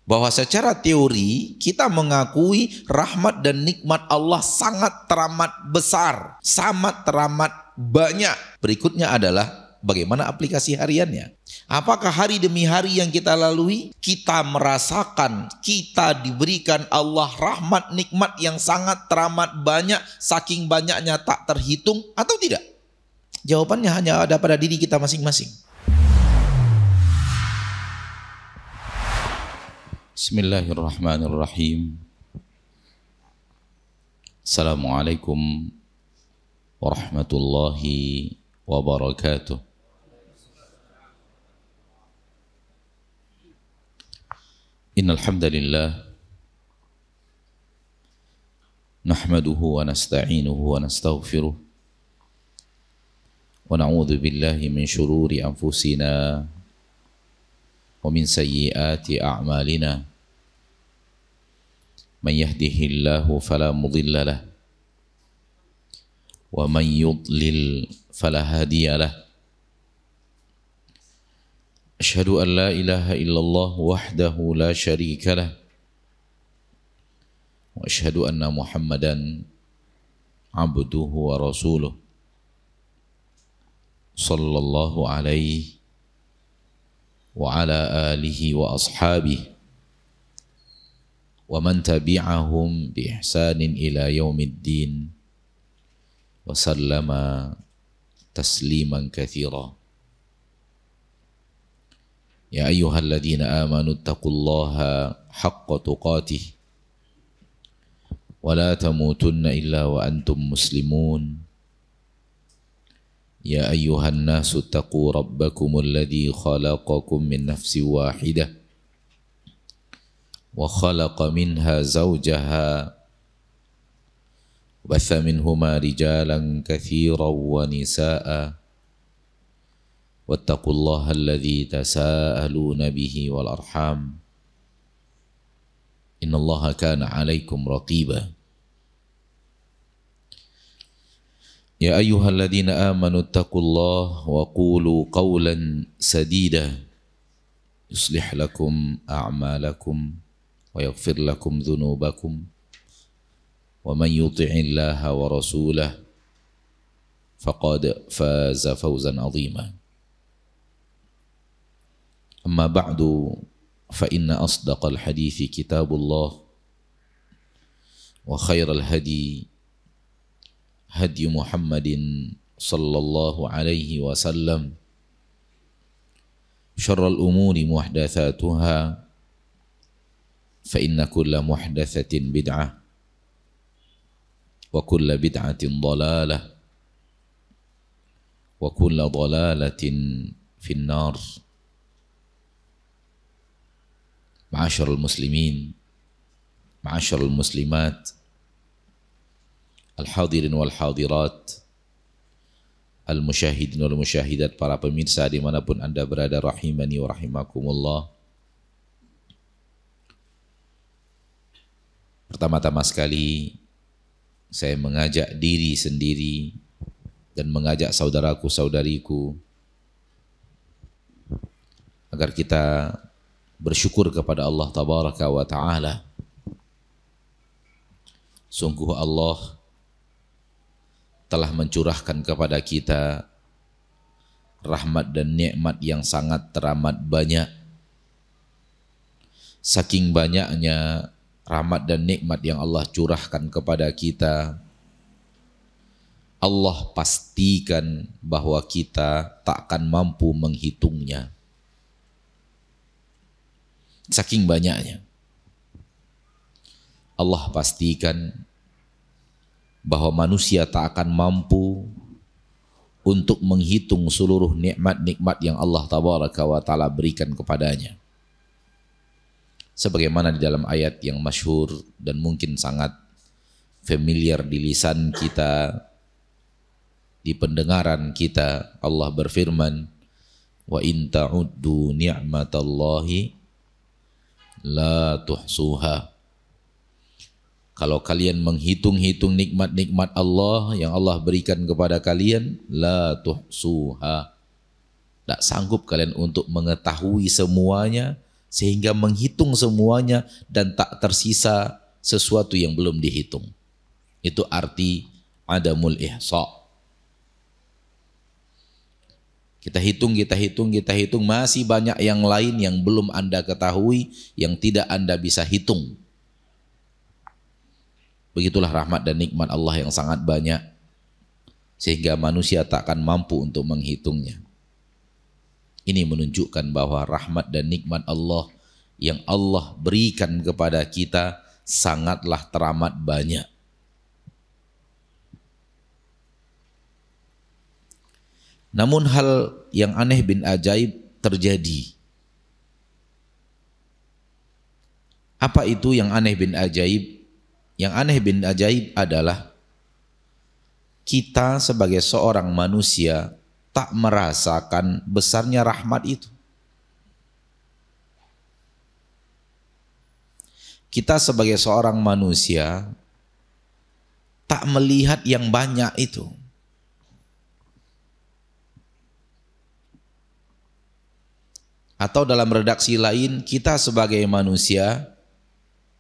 Bahwa secara teori kita mengakui rahmat dan nikmat Allah sangat teramat besar, sangat teramat banyak. Berikutnya adalah bagaimana aplikasi hariannya. Apakah hari demi hari yang kita lalui, kita merasakan, kita diberikan Allah rahmat nikmat yang sangat teramat banyak, saking banyaknya tak terhitung atau tidak? Jawabannya hanya ada pada diri kita masing-masing. Bismillahirrahmanirrahim. Assalamualaikum warahmatullahi wabarakatuh. Innal hamdalillah nahmaduhu wa nasta'inuhu wa nastaghfiruh wa na'udzu billahi min shururi anfusina wa min sayyiati a'malina. Man yahdihillahu fala mudilla lah wa man yudlil fala hadiya lah. Asyhadu an la ilaha illallah wahdahu la syarika lah wa asyhadu anna Muhammadan abduhu wa rasuluh sallallahu alaihi wa ala alihi wa ashabihi wa man tabi'ahum bi ihsanin ila yaumiddin wa sallama tasliman katsira. Ya ayyuhalladzina amanu taqullaha haqqa tuqatih wa la tamutunna illa wa antum muslimun. Ya ayyuhan nasu taqu rabbakumul ladzi khalaqakum min nafsin wahidah wa khalaqa minha zawjaha wa batha minhuma rijalan katsiran wa nisaa'a wattaqullaha alladzi tasaaluna bihi wal arham innallaha kana 'alaikum raqiba. Ya ayyuhalladzina amanu taqullaha wa qulu qawlan sadida yuslih lakum a'malakum wa yaghfir lakum dhunubakum wa man yuti'illaha wa rasulahu faqad faza fawzan 'azima. Amma ba'du fa inna asdaqal hadithi kitabullah wa khairal hadi hadi Muhammadin sallallahu alaihi wasallam, syarrul umuri muhdatsatuha fa inna kulla muhdatsatin bid'ah wa kulla bid'atin dhalalah wa kulla dhalalatin finnar. Ma'asyiral muslimin, ma'asyiral muslimat, al-hadirin wal hadirat, al-musyahidin wal musyahidat, para pemirsa dimanapun anda berada, rahimani wa rahimakumullah. Pertama-tama sekali saya mengajak diri sendiri dan mengajak saudaraku saudariku agar kita bersyukur kepada Allah tabaraka wa ta'ala. Sungguh Allah telah mencurahkan kepada kita rahmat dan nikmat yang sangat teramat banyak. Saking banyaknya rahmat dan nikmat yang Allah curahkan kepada kita, Allah pastikan bahwa kita tak akan mampu menghitungnya. Saking banyaknya Allah pastikan bahwa manusia tak akan mampu untuk menghitung seluruh nikmat-nikmat yang Allah tabaraka wa ta'ala berikan kepadanya. Sebagaimana di dalam ayat yang masyhur dan mungkin sangat familiar di lisan kita, di pendengaran kita, Allah berfirman, wa in ta'uddu ni'matallahi la tuhsuha. Kalau kalian menghitung-hitung nikmat-nikmat Allah yang Allah berikan kepada kalian, la tuhsuha, tak sanggup kalian untuk mengetahui semuanya sehingga menghitung semuanya dan tak tersisa sesuatu yang belum dihitung. Itu arti adamul ihsa. Kita hitung, masih banyak yang lain yang belum Anda ketahui, yang tidak Anda bisa hitung. Begitulah rahmat dan nikmat Allah yang sangat banyak, sehingga manusia tak akan mampu untuk menghitungnya. Ini menunjukkan bahwa rahmat dan nikmat Allah yang Allah berikan kepada kita sangatlah teramat banyak. Namun hal yang aneh bin ajaib terjadi. Apa itu yang aneh bin ajaib? Yang aneh bin ajaib adalah kita sebagai seorang manusia tak merasakan besarnya rahmat itu. Kita sebagai seorang manusia tak melihat yang banyak itu. Atau dalam redaksi lain, kita sebagai manusia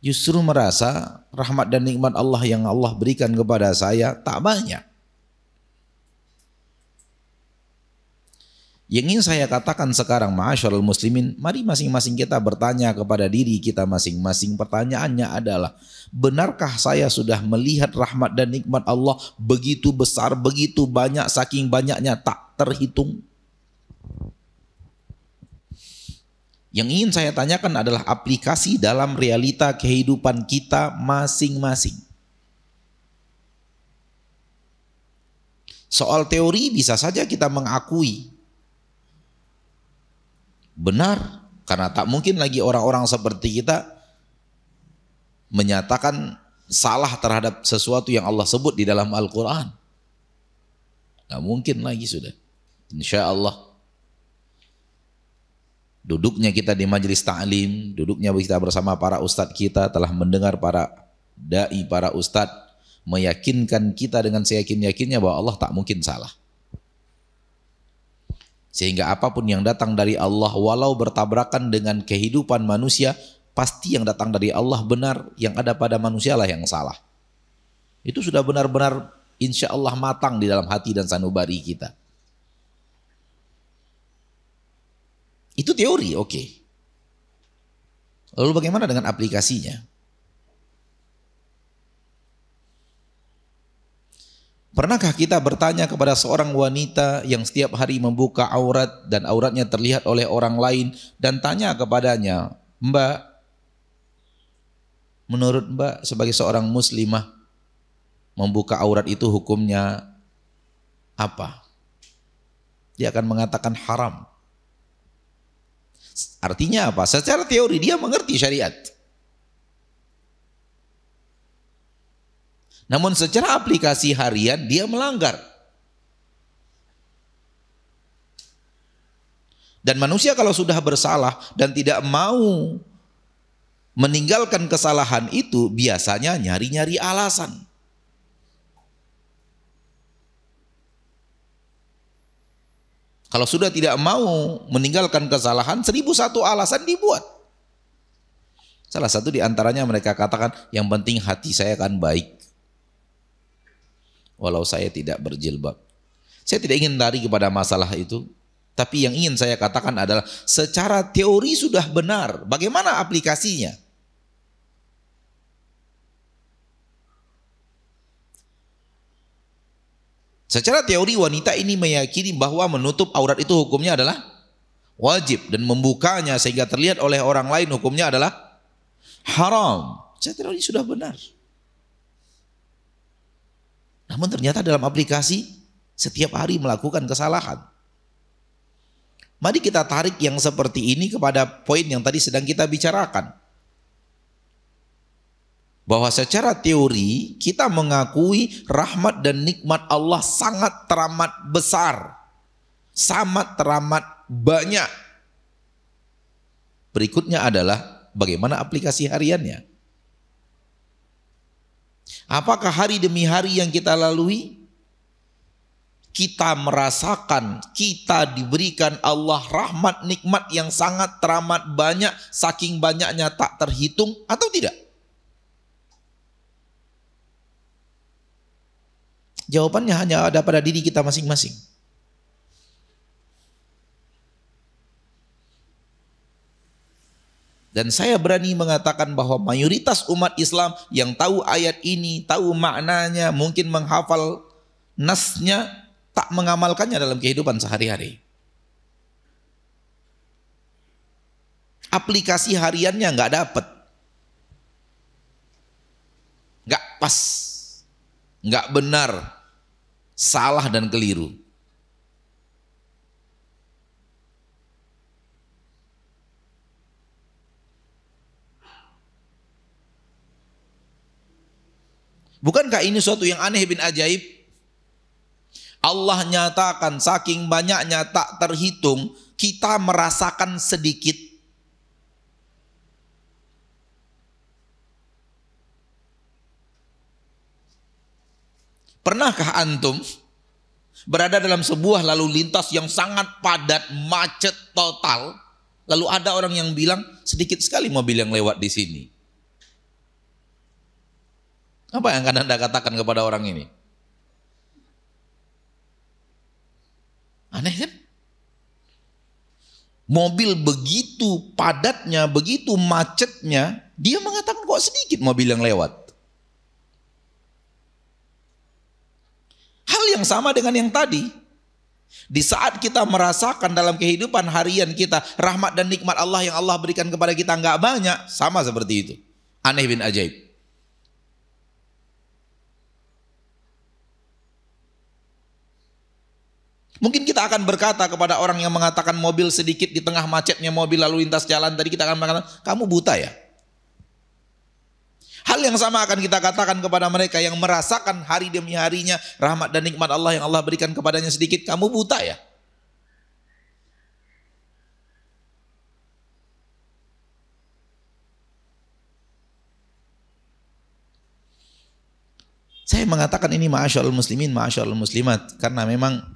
justru merasa rahmat dan nikmat Allah yang Allah berikan kepada saya tak banyak. Yang ingin saya katakan sekarang, ma'asyarul muslimin, mari masing-masing kita bertanya kepada diri kita masing-masing. Pertanyaannya adalah, benarkah saya sudah melihat rahmat dan nikmat Allah begitu besar, begitu banyak, saking banyaknya tak terhitung? Yang ingin saya tanyakan adalah aplikasi dalam realita kehidupan kita masing-masing. Soal teori bisa saja kita mengakui benar, karena tak mungkin lagi orang-orang seperti kita menyatakan salah terhadap sesuatu yang Allah sebut di dalam Al-Quran. Nggak mungkin lagi sudah. Insya Allah. Duduknya kita di majelis ta'lim, duduknya kita bersama para ustadz kita, telah mendengar para da'i, para ustadz meyakinkan kita dengan seyakin-yakinnya bahwa Allah tak mungkin salah. Sehingga apapun yang datang dari Allah, walau bertabrakan dengan kehidupan manusia, pasti yang datang dari Allah benar, yang ada pada manusia lah yang salah. Itu sudah benar-benar insya Allah matang di dalam hati dan sanubari kita. Itu teori, oke. Lalu bagaimana dengan aplikasinya? Pernahkah kita bertanya kepada seorang wanita yang setiap hari membuka aurat dan auratnya terlihat oleh orang lain dan tanya kepadanya, Mbak, menurut Mbak sebagai seorang muslimah, membuka aurat itu hukumnya apa? Dia akan mengatakan haram. Artinya apa? Secara teori dia mengerti syariat. Namun secara aplikasi harian dia melanggar. Dan manusia kalau sudah bersalah dan tidak mau meninggalkan kesalahan itu, biasanya nyari-nyari alasan. Kalau sudah tidak mau meninggalkan kesalahan, 1001 alasan dibuat. Salah satu di antaranya mereka katakan, yang penting hati saya kan baik. Walau saya tidak berjilbab. Saya tidak ingin lari kepada masalah itu. Tapi yang ingin saya katakan adalah, secara teori sudah benar. Bagaimana aplikasinya? Secara teori wanita ini meyakini bahwa menutup aurat itu hukumnya adalah wajib, dan membukanya sehingga terlihat oleh orang lain hukumnya adalah haram. Secara teori sudah benar. Namun ternyata dalam aplikasi setiap hari melakukan kesalahan. Mari kita tarik yang seperti ini kepada poin yang tadi sedang kita bicarakan. Bahwa secara teori kita mengakui rahmat dan nikmat Allah sangat teramat besar, sangat teramat banyak. Berikutnya adalah bagaimana aplikasi hariannya. Apakah hari demi hari yang kita lalui kita merasakan, kita diberikan Allah rahmat nikmat yang sangat teramat banyak, saking banyaknya tak terhitung atau tidak? Jawabannya hanya ada pada diri kita masing-masing. Dan saya berani mengatakan bahwa mayoritas umat Islam yang tahu ayat ini, tahu maknanya, mungkin menghafal nasnya, tak mengamalkannya dalam kehidupan sehari-hari. Aplikasi hariannya nggak dapat, nggak pas, nggak benar, salah dan keliru. Bukankah ini suatu yang aneh bin ajaib? Allah nyatakan saking banyaknya tak terhitung, kita merasakan sedikit. Pernahkah antum berada dalam sebuah lalu lintas yang sangat padat, macet total, lalu ada orang yang bilang sedikit sekali mobil yang lewat di sini? Apa yang akan Anda katakan kepada orang ini? Aneh kan? Mobil begitu padatnya, begitu macetnya, dia mengatakan kok sedikit mobil yang lewat. Hal yang sama dengan yang tadi. Di saat kita merasakan dalam kehidupan harian kita rahmat dan nikmat Allah yang Allah berikan kepada kita nggak banyak, sama seperti itu. Aneh bin ajaib. Mungkin kita akan berkata kepada orang yang mengatakan mobil sedikit di tengah macetnya mobil lalu lintas jalan tadi, kita akan mengatakan, kamu buta ya? Hal yang sama akan kita katakan kepada mereka yang merasakan hari demi harinya rahmat dan nikmat Allah yang Allah berikan kepadanya sedikit, kamu buta ya? Saya mengatakan ini ma'asyarul muslimin, ma'asyarul muslimat, karena memang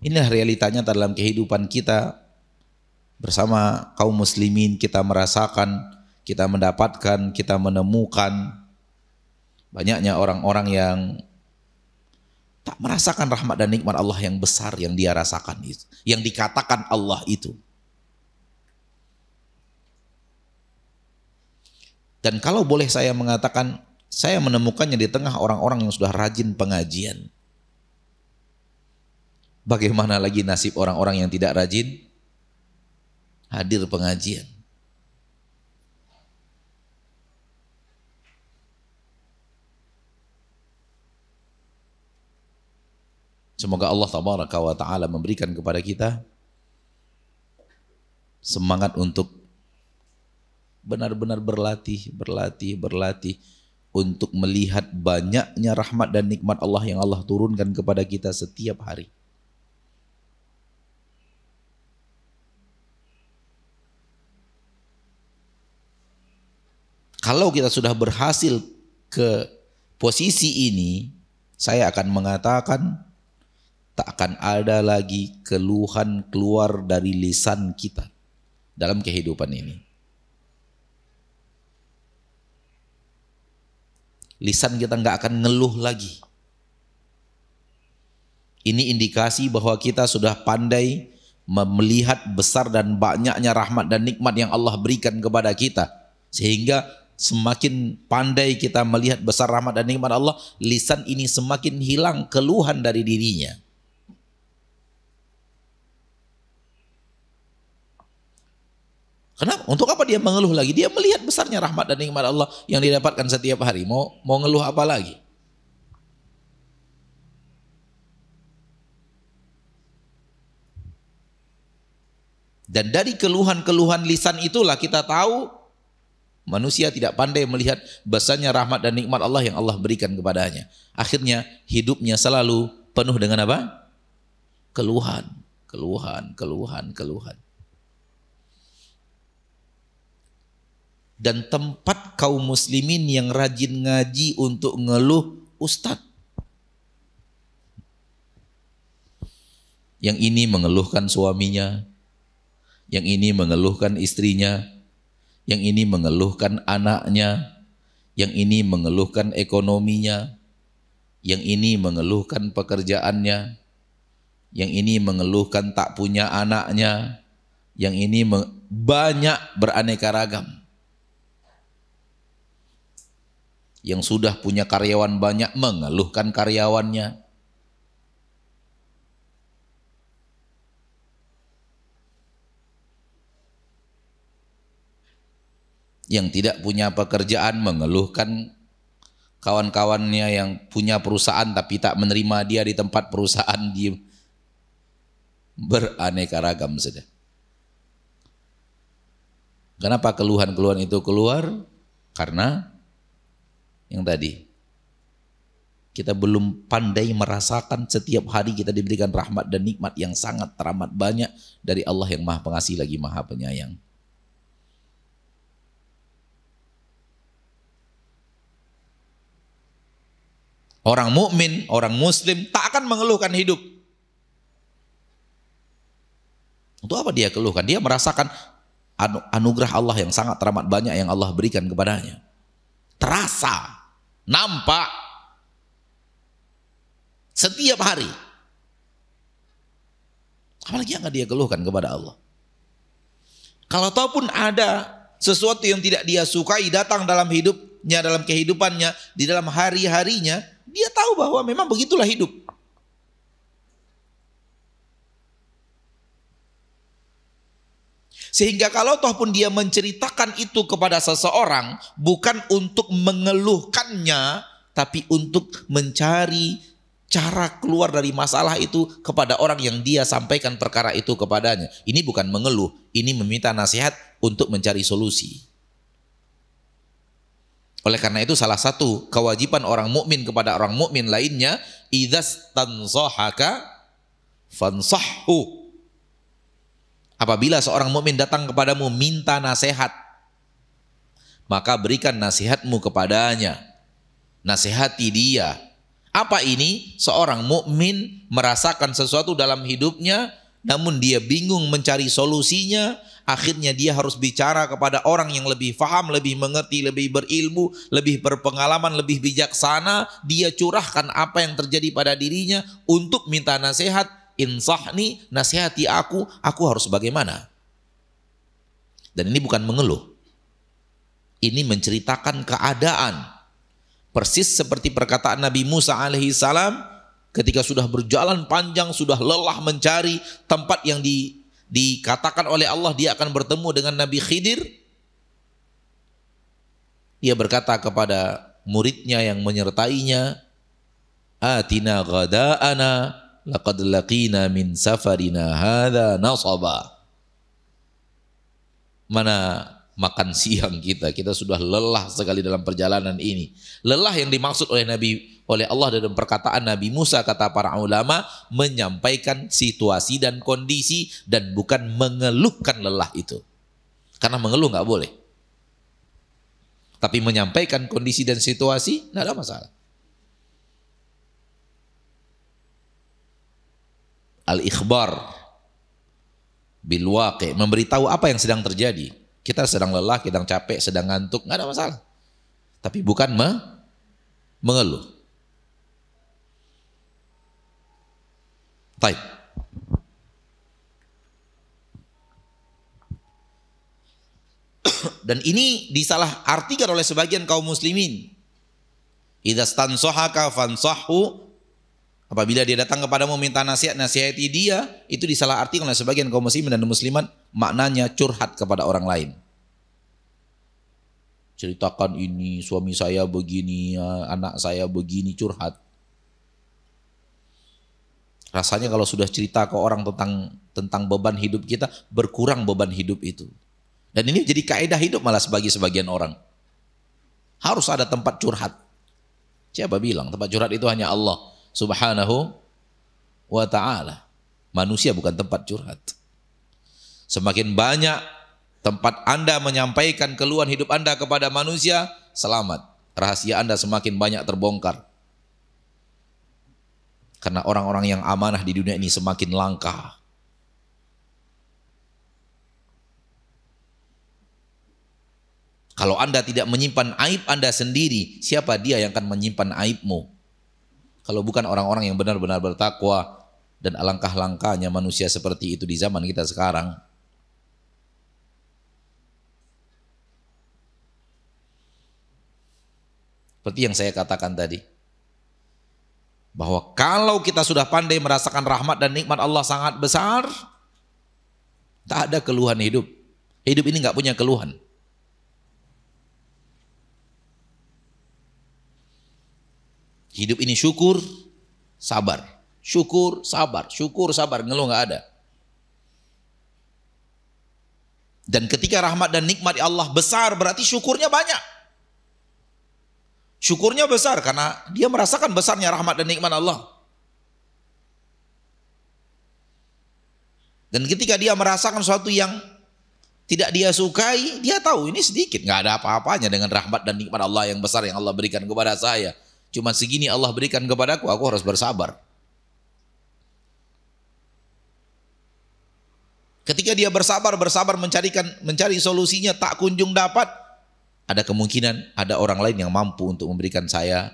inilah realitanya dalam kehidupan kita bersama kaum muslimin. Kita merasakan, kita mendapatkan, kita menemukan banyaknya orang-orang yang tak merasakan rahmat dan nikmat Allah yang besar yang dia rasakan itu, yang dikatakan Allah itu. Dan kalau boleh saya mengatakan, saya menemukannya di tengah orang-orang yang sudah rajin pengajian. Bagaimana lagi nasib orang-orang yang tidak rajin hadir pengajian? Semoga Allah tabaraka wa ta'ala memberikan kepada kita semangat untuk benar-benar berlatih untuk melihat banyaknya rahmat dan nikmat Allah yang Allah turunkan kepada kita setiap hari. Kalau kita sudah berhasil ke posisi ini, saya akan mengatakan tak akan ada lagi keluhan keluar dari lisan kita dalam kehidupan ini. Lisan kita nggak akan ngeluh lagi. Ini indikasi bahwa kita sudah pandai melihat besar dan banyaknya rahmat dan nikmat yang Allah berikan kepada kita. Sehingga semakin pandai kita melihat besar rahmat dan nikmat Allah, lisan ini semakin hilang keluhan dari dirinya. Kenapa? Untuk apa dia mengeluh lagi? Dia melihat besarnya rahmat dan nikmat Allah yang didapatkan setiap hari. Mau ngeluh apa lagi? Dan dari keluhan-keluhan lisan itulah kita tahu manusia tidak pandai melihat besarnya rahmat dan nikmat Allah yang Allah berikan kepadanya. Akhirnya hidupnya selalu penuh dengan apa? Keluhan. Dan tempat kaum muslimin yang rajin ngaji untuk ngeluh ustadz. Yang ini mengeluhkan suaminya, yang ini mengeluhkan istrinya, yang ini mengeluhkan anaknya, yang ini mengeluhkan ekonominya, yang ini mengeluhkan pekerjaannya, yang ini mengeluhkan tak punya anaknya, yang ini banyak beraneka ragam. Yang sudah punya karyawan banyak mengeluhkan karyawannya. Yang tidak punya pekerjaan mengeluhkan kawan-kawannya yang punya perusahaan tapi tak menerima dia di tempat perusahaan dia. Beraneka ragam sudah. Kenapa keluhan-keluhan itu keluar? Karena yang tadi, kita belum pandai merasakan setiap hari kita diberikan rahmat dan nikmat yang sangat teramat banyak dari Allah yang Maha Pengasih lagi Maha Penyayang. Orang mukmin, orang muslim tak akan mengeluhkan hidup. Untuk apa dia keluhkan? Dia merasakan anugerah Allah yang sangat teramat banyak yang Allah berikan kepadanya. Terasa, nampak setiap hari. Apalagi yang dia keluhkan kepada Allah. Kalau ataupun ada sesuatu yang tidak dia sukai datang dalam hidupnya, dalam kehidupannya, di dalam hari-harinya, dia tahu bahwa memang begitulah hidup. Sehingga kalau toh pun dia menceritakan itu kepada seseorang, bukan untuk mengeluhkannya, tapi untuk mencari cara keluar dari masalah itu kepada orang yang dia sampaikan perkara itu kepadanya. Ini bukan mengeluh, ini meminta nasihat untuk mencari solusi. Oleh karena itu salah satu kewajiban orang mukmin kepada orang mukmin lainnya, idzas tansahaka fansahhu. Apabila seorang mukmin datang kepadamu minta nasihat, maka berikan nasihatmu kepadanya. Nasihati dia. Apa ini? Seorang mukmin merasakan sesuatu dalam hidupnya, namun dia bingung mencari solusinya. Akhirnya dia harus bicara kepada orang yang lebih faham, lebih mengerti, lebih berilmu, lebih berpengalaman, lebih bijaksana. Dia curahkan apa yang terjadi pada dirinya untuk minta nasihat. Insahni, nasihati aku harus bagaimana? Dan ini bukan mengeluh. Ini menceritakan keadaan. Persis seperti perkataan Nabi Musa alaihi salam ketika sudah berjalan panjang, sudah lelah mencari tempat yang dikatakan oleh Allah dia akan bertemu dengan Nabi Khidir. Dia berkata kepada muridnya yang menyertainya, "Atina ghada'ana laqad laqina min safarina hadza nasaba." Mana makan siang kita sudah lelah sekali dalam perjalanan ini. Lelah yang dimaksud oleh Allah dalam perkataan Nabi Musa, kata para ulama, menyampaikan situasi dan kondisi dan bukan mengeluhkan lelah itu. Karena mengeluh nggak boleh. Tapi menyampaikan kondisi dan situasi nggak ada masalah. Al-ikhbar bil waqi', memberitahu apa yang sedang terjadi. Kita sedang lelah, kita sedang capek, sedang ngantuk, nggak ada masalah. Tapi bukan mengeluh. Baik. Dan ini disalah artikan oleh sebagian kaum muslimin. Idza stansahaka fansahhu. Apabila dia datang kepadamu minta nasihat, nasihati dia, itu disalah artikan oleh sebagian kaum muslimin dan muslimat, maknanya curhat kepada orang lain. Ceritakan ini, suami saya begini, anak saya begini, curhat. Rasanya kalau sudah cerita ke orang tentang beban hidup kita, berkurang beban hidup itu. Dan ini jadi kaidah hidup malah bagi sebagian orang. Harus ada tempat curhat. Siapa bilang tempat curhat itu hanya Allah Subhanahu wa ta'ala. Manusia bukan tempat curhat. Semakin banyak tempat Anda menyampaikan keluhan hidup Anda kepada manusia, selamat. Rahasia Anda semakin banyak terbongkar. Karena orang-orang yang amanah di dunia ini semakin langka. Kalau Anda tidak menyimpan aib Anda sendiri, siapa dia yang akan menyimpan aibmu? Kalau bukan orang-orang yang benar-benar bertakwa, dan alangkah langkahnya manusia seperti itu di zaman kita sekarang. Seperti yang saya katakan tadi, bahwa kalau kita sudah pandai merasakan rahmat dan nikmat Allah sangat besar, tak ada keluhan hidup. Hidup ini nggak punya keluhan. Hidup ini syukur, sabar. Syukur, sabar, ngeluh nggak ada. Dan ketika rahmat dan nikmat Allah besar, berarti syukurnya banyak. Syukurnya besar karena dia merasakan besarnya rahmat dan nikmat Allah. Dan ketika dia merasakan sesuatu yang tidak dia sukai, dia tahu ini sedikit, nggak ada apa-apanya dengan rahmat dan nikmat Allah yang besar yang Allah berikan kepada saya. Cuma segini Allah berikan kepadaku, aku harus bersabar. Ketika dia bersabar mencari solusinya tak kunjung dapat, ada kemungkinan ada orang lain yang mampu untuk memberikan saya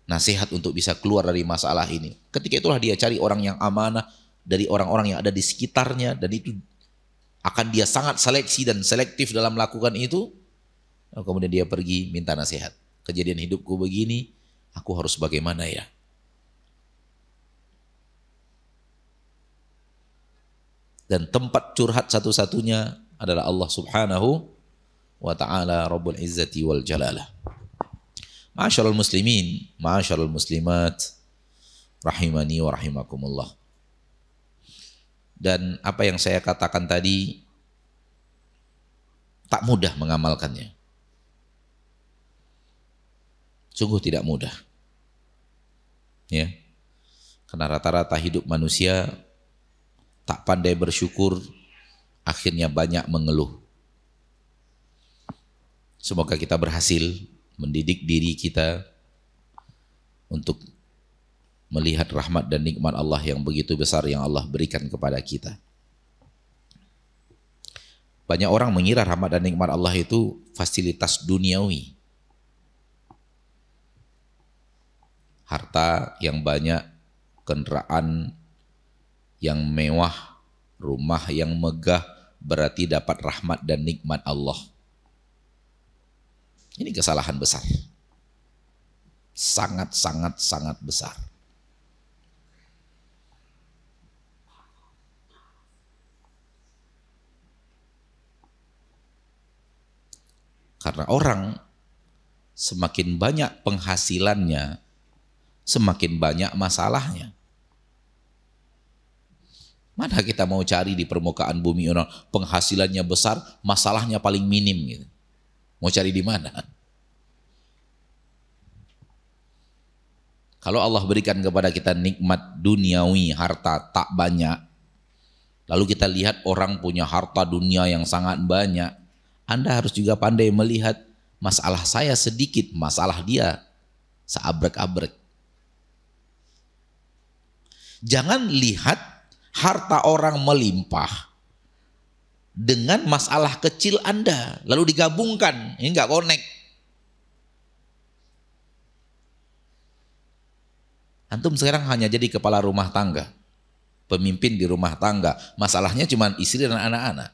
nasihat untuk bisa keluar dari masalah ini. Ketika itulah dia cari orang yang amanah dari orang-orang yang ada di sekitarnya, dan itu akan dia sangat seleksi dan selektif dalam melakukan itu. Kemudian dia pergi minta nasihat. Kejadian hidupku begini, aku harus bagaimana ya? Dan tempat curhat satu-satunya adalah Allah Subhanahu wa ta'ala Rabbul Izzati wal Jalalah. Ma'asyiral muslimin, ma'asyiral muslimat, rahimani wa rahimakumullah. Dan apa yang saya katakan tadi tak mudah mengamalkannya. Sungguh tidak mudah. Ya. Karena rata-rata hidup manusia tak pandai bersyukur, akhirnya banyak mengeluh. Semoga kita berhasil mendidik diri kita untuk melihat rahmat dan nikmat Allah yang begitu besar yang Allah berikan kepada kita. Banyak orang mengira rahmat dan nikmat Allah itu fasilitas duniawi. Harta yang banyak, kendaraan yang mewah, rumah yang megah, berarti dapat rahmat dan nikmat Allah. Ini kesalahan besar. Sangat besar. Karena orang semakin banyak penghasilannya, semakin banyak masalahnya. Mana kita mau cari di permukaan bumi orang penghasilannya besar, masalahnya paling minim gitu. Mau cari di mana? Kalau Allah berikan kepada kita nikmat duniawi, harta tak banyak, lalu kita lihat orang punya harta dunia yang sangat banyak, Anda harus juga pandai melihat masalah saya sedikit, masalah dia seabrek-abrek. Jangan lihat harta orang melimpah dengan masalah kecil Anda, lalu digabungkan, ini nggak connect. Antum sekarang hanya jadi kepala rumah tangga, pemimpin di rumah tangga, masalahnya cuma istri dan anak-anak.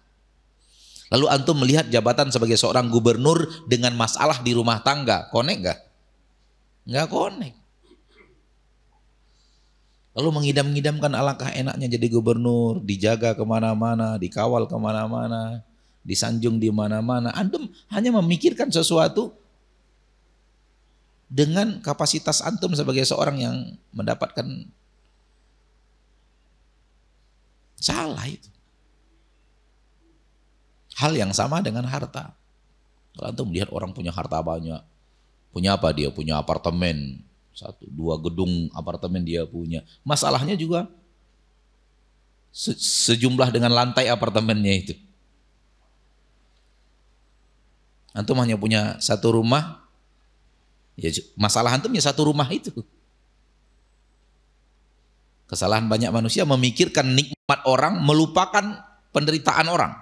Lalu antum melihat jabatan sebagai seorang gubernur dengan masalah di rumah tangga, connect nggak? Nggak connect. Lalu mengidam-ngidamkan alangkah enaknya jadi gubernur, dijaga kemana-mana, dikawal kemana-mana, disanjung di mana-mana. Antum hanya memikirkan sesuatu dengan kapasitas antum sebagai seorang yang mendapatkan salah itu. Hal yang sama dengan harta. Kalau antum melihat orang punya harta banyak, punya apa dia? Punya apartemen. 1, 2 gedung apartemen dia punya. Masalahnya juga sejumlah dengan lantai apartemennya itu. Antum hanya punya 1 rumah, ya masalah antum ya 1 rumah itu. Kesalahan banyak manusia memikirkan nikmat orang, melupakan penderitaan orang.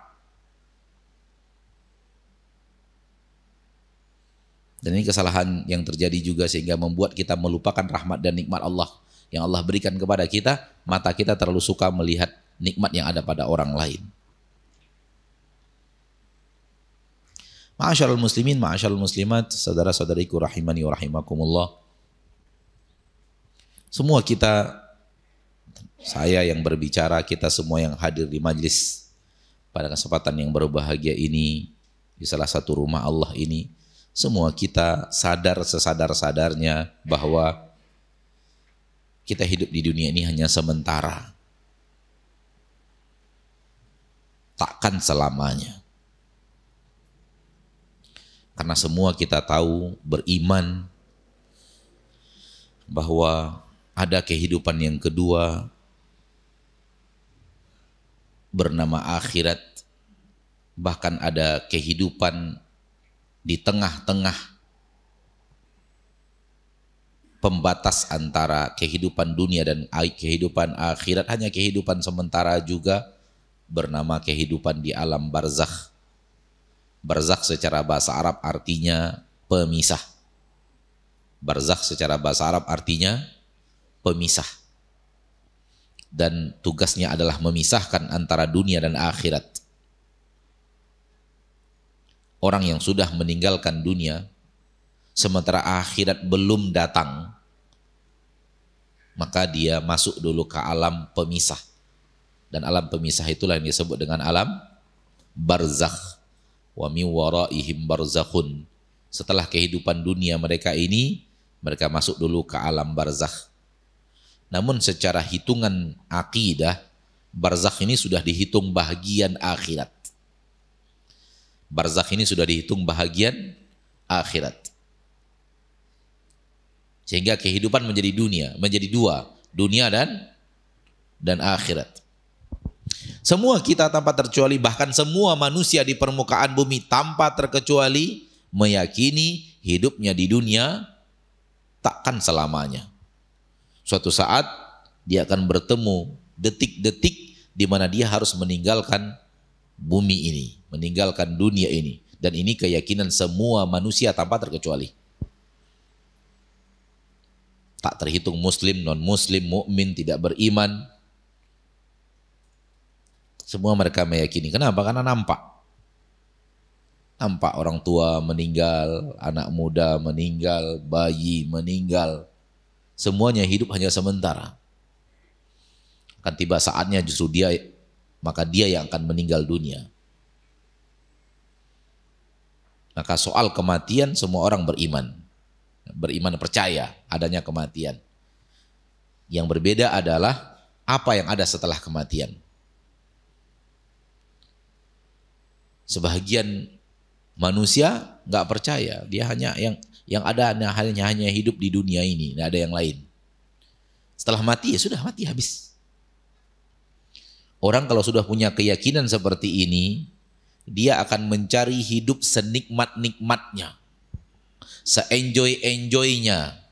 Dan ini kesalahan yang terjadi juga sehingga membuat kita melupakan rahmat dan nikmat Allah yang Allah berikan kepada kita. Mata kita terlalu suka melihat nikmat yang ada pada orang lain. Ma'asyiral muslimin, ma'asyiral muslimat, saudara-saudariku rahimani wa rahimakumullah. Semua kita, saya yang berbicara, kita semua yang hadir di majlis pada kesempatan yang berbahagia ini, di salah satu rumah Allah ini, semua kita sadar sesadar-sadarnya bahwa kita hidup di dunia ini hanya sementara. Takkan selamanya. Karena semua kita tahu, beriman bahwa ada kehidupan yang kedua bernama akhirat. Bahkan ada kehidupan di tengah-tengah pembatas antara kehidupan dunia dan kehidupan akhirat, hanya kehidupan sementara juga bernama kehidupan di alam barzakh. Barzakh secara bahasa Arab artinya pemisah. Barzakh secara bahasa Arab artinya pemisah. Dan tugasnya adalah memisahkan antara dunia dan akhirat. Orang yang sudah meninggalkan dunia, sementara akhirat belum datang, maka dia masuk dulu ke alam pemisah. Dan alam pemisah itulah yang disebut dengan alam barzakh. Wa min waraihim barzakhun. Setelah kehidupan dunia mereka ini, mereka masuk dulu ke alam barzakh. Namun secara hitungan akidah, barzakh ini sudah dihitung bahagian akhirat. Barzakh ini sudah dihitung bahagian akhirat. Sehingga kehidupan menjadi dunia, menjadi dua, dunia dan akhirat. Semua kita tanpa terkecuali, bahkan semua manusia di permukaan bumi tanpa terkecuali meyakini hidupnya di dunia takkan selamanya. Suatu saat dia akan bertemu detik-detik di mana dia harus meninggalkan bumi ini, meninggalkan dunia ini. Dan ini keyakinan semua manusia tanpa terkecuali. Tak terhitung muslim, non-muslim, mukmin, tidak beriman. Semua mereka meyakini. Kenapa? Karena nampak. Nampak orang tua meninggal, anak muda meninggal, bayi meninggal. Semuanya hidup hanya sementara. Akan tiba saatnya justru maka dia yang akan meninggal dunia. Maka soal kematian semua orang beriman. Beriman percaya adanya kematian. Yang berbeda adalah apa yang ada setelah kematian. Sebagian manusia nggak percaya, dia hanya yang ada hanya hidup di dunia ini, nggak ada yang lain. Setelah mati ya sudah mati habis. Orang kalau sudah punya keyakinan seperti ini, dia akan mencari hidup senikmat-nikmatnya, se-enjoy-enjoynya,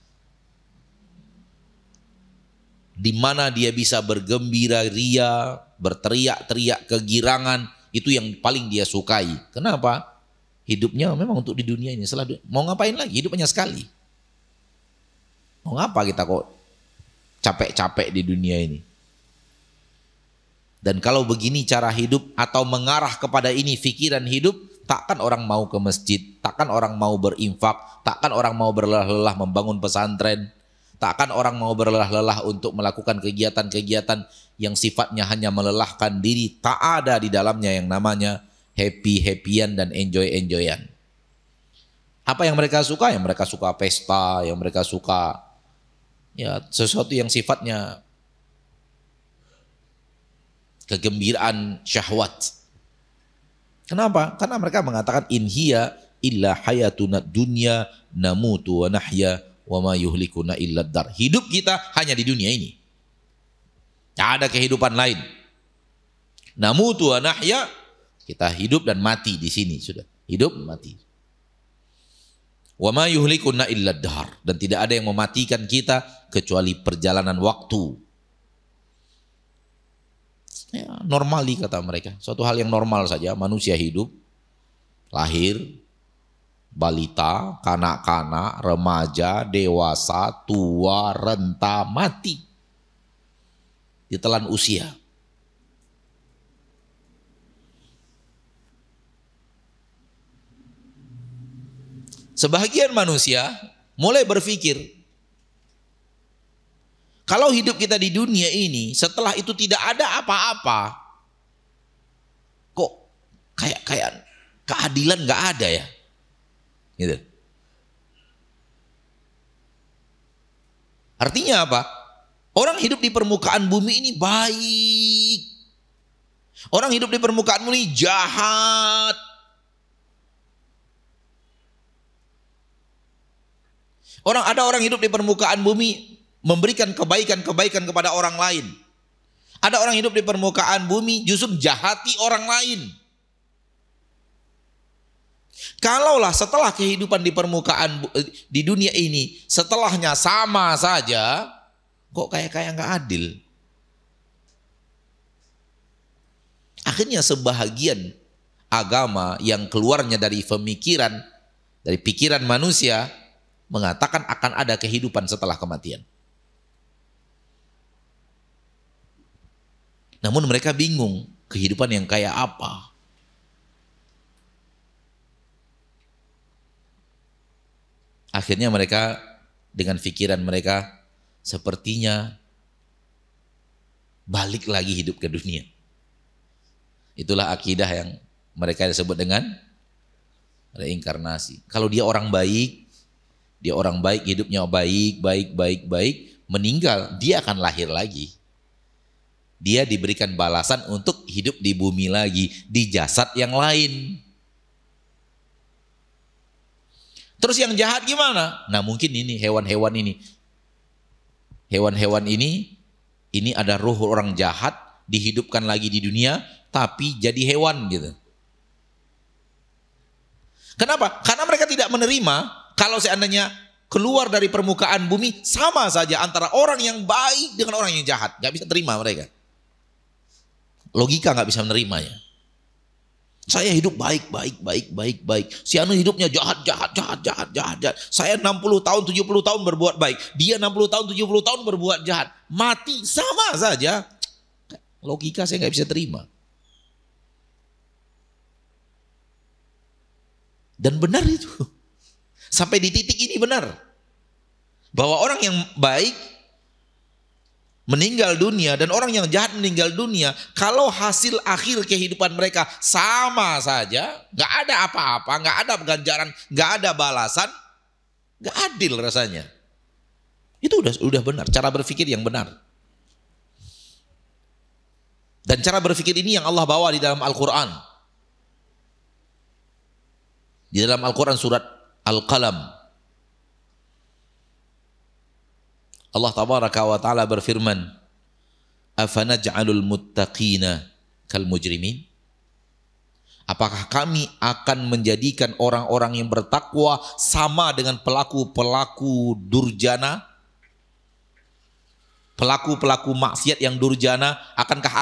di mana dia bisa bergembira ria, berteriak-teriak kegirangan. Itu yang paling dia sukai. Kenapa? Hidupnya memang untuk di dunia ini. Mau ngapain lagi? Hidup hanya sekali. Mau ngapa kita kok capek-capek di dunia ini? Dan kalau begini cara hidup atau mengarah kepada ini pikiran hidup, takkan orang mau ke masjid, takkan orang mau berinfak, takkan orang mau berlelah-lelah membangun pesantren, takkan orang mau berlelah-lelah untuk melakukan kegiatan-kegiatan yang sifatnya hanya melelahkan diri. Tak ada di dalamnya yang namanya happy-happyan dan enjoy-enjoyan. Apa yang mereka suka? Yang mereka suka pesta, yang mereka suka ya sesuatu yang sifatnya kegembiraan syahwat. Kenapa? Karena mereka mengatakan in hiya illa hayatuna dunya namutu wa nahya wa ma yuhlikuna illa dar. Hidup kita hanya di dunia ini. Tidak ada kehidupan lain. Namutu wa nahya, kita hidup dan mati di sini sudah. Hidup mati. Wa ma yuhlikuna illa dar, dan tidak ada yang mematikan kita kecuali perjalanan waktu. Ya, normali kata mereka. Suatu hal yang normal saja, manusia hidup, lahir, balita, kanak-kanak, remaja, dewasa, tua, renta, mati. Ditelan usia. Sebahagian manusia mulai berpikir, kalau hidup kita di dunia ini, setelah itu tidak ada apa-apa, kok kayak keadilan nggak ada ya, gitu. Artinya apa? Orang hidup di permukaan bumi ini baik, orang hidup di permukaan bumi ini jahat. Ada orang hidup di permukaan bumi memberikan kebaikan-kebaikan kepada orang lain. Ada orang hidup di permukaan bumi justru jahati orang lain. Kalaulah setelah kehidupan di permukaan di dunia ini setelahnya sama saja, kok kayak nggak adil. Akhirnya sebahagian agama yang keluarnya dari pemikiran, dari pikiran manusia mengatakan akan ada kehidupan setelah kematian. Namun mereka bingung kehidupan yang kayak apa. Akhirnya mereka dengan pikiran mereka sepertinya balik lagi hidup ke dunia. Itulah akidah yang mereka disebut dengan reinkarnasi. Kalau dia orang baik, hidupnya baik, meninggal, dia akan lahir lagi. Dia diberikan balasan untuk hidup di bumi lagi, di jasad yang lain. Terus yang jahat gimana? Nah mungkin ini hewan-hewan ini. Hewan-hewan ini ada ruh orang jahat, dihidupkan lagi di dunia, tapi jadi hewan gitu. Kenapa? Karena mereka tidak menerima kalau seandainya keluar dari permukaan bumi sama saja antara orang yang baik dengan orang yang jahat. Gak bisa terima mereka. Logika gak bisa menerimanya. Saya hidup baik. Si anu hidupnya jahat. Saya 60 tahun, 70 tahun berbuat baik. Dia 60 tahun, 70 tahun berbuat jahat. Mati sama saja. Logika saya gak bisa terima. Dan benar itu. Sampai di titik ini benar. Bahwa orang yang baik meninggal dunia dan orang yang jahat meninggal dunia, kalau hasil akhir kehidupan mereka sama saja, gak ada apa-apa, gak ada ganjaran, gak ada balasan, gak adil rasanya. Itu udah benar, cara berpikir yang benar. Dan cara berpikir ini yang Allah bawa di dalam Al-Quran. Di dalam Al-Quran surat Al-Qalam. Allah tabaraka wa ta'ala berfirman, afanaj'alul muttaqina kal mujrimin? Apakah kami akan menjadikan orang-orang yang bertakwa sama dengan pelaku-pelaku durjana? Pelaku-pelaku maksiat yang durjana, apakah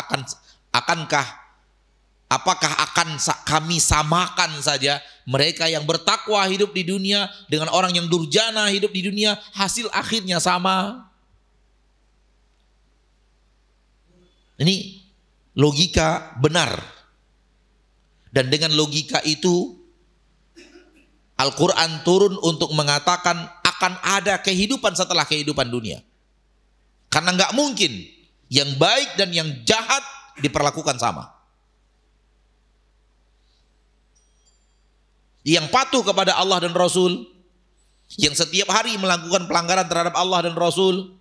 akan kami samakan saja mereka yang bertakwa hidup di dunia dengan orang yang durjana hidup di dunia, hasil akhirnya sama? Ini logika benar. Dan dengan logika itu Al-Quran turun untuk mengatakan akan ada kehidupan setelah kehidupan dunia. Karena nggak mungkin yang baik dan yang jahat diperlakukan sama. Yang patuh kepada Allah dan Rasul, yang setiap hari melakukan pelanggaran terhadap Allah dan Rasul,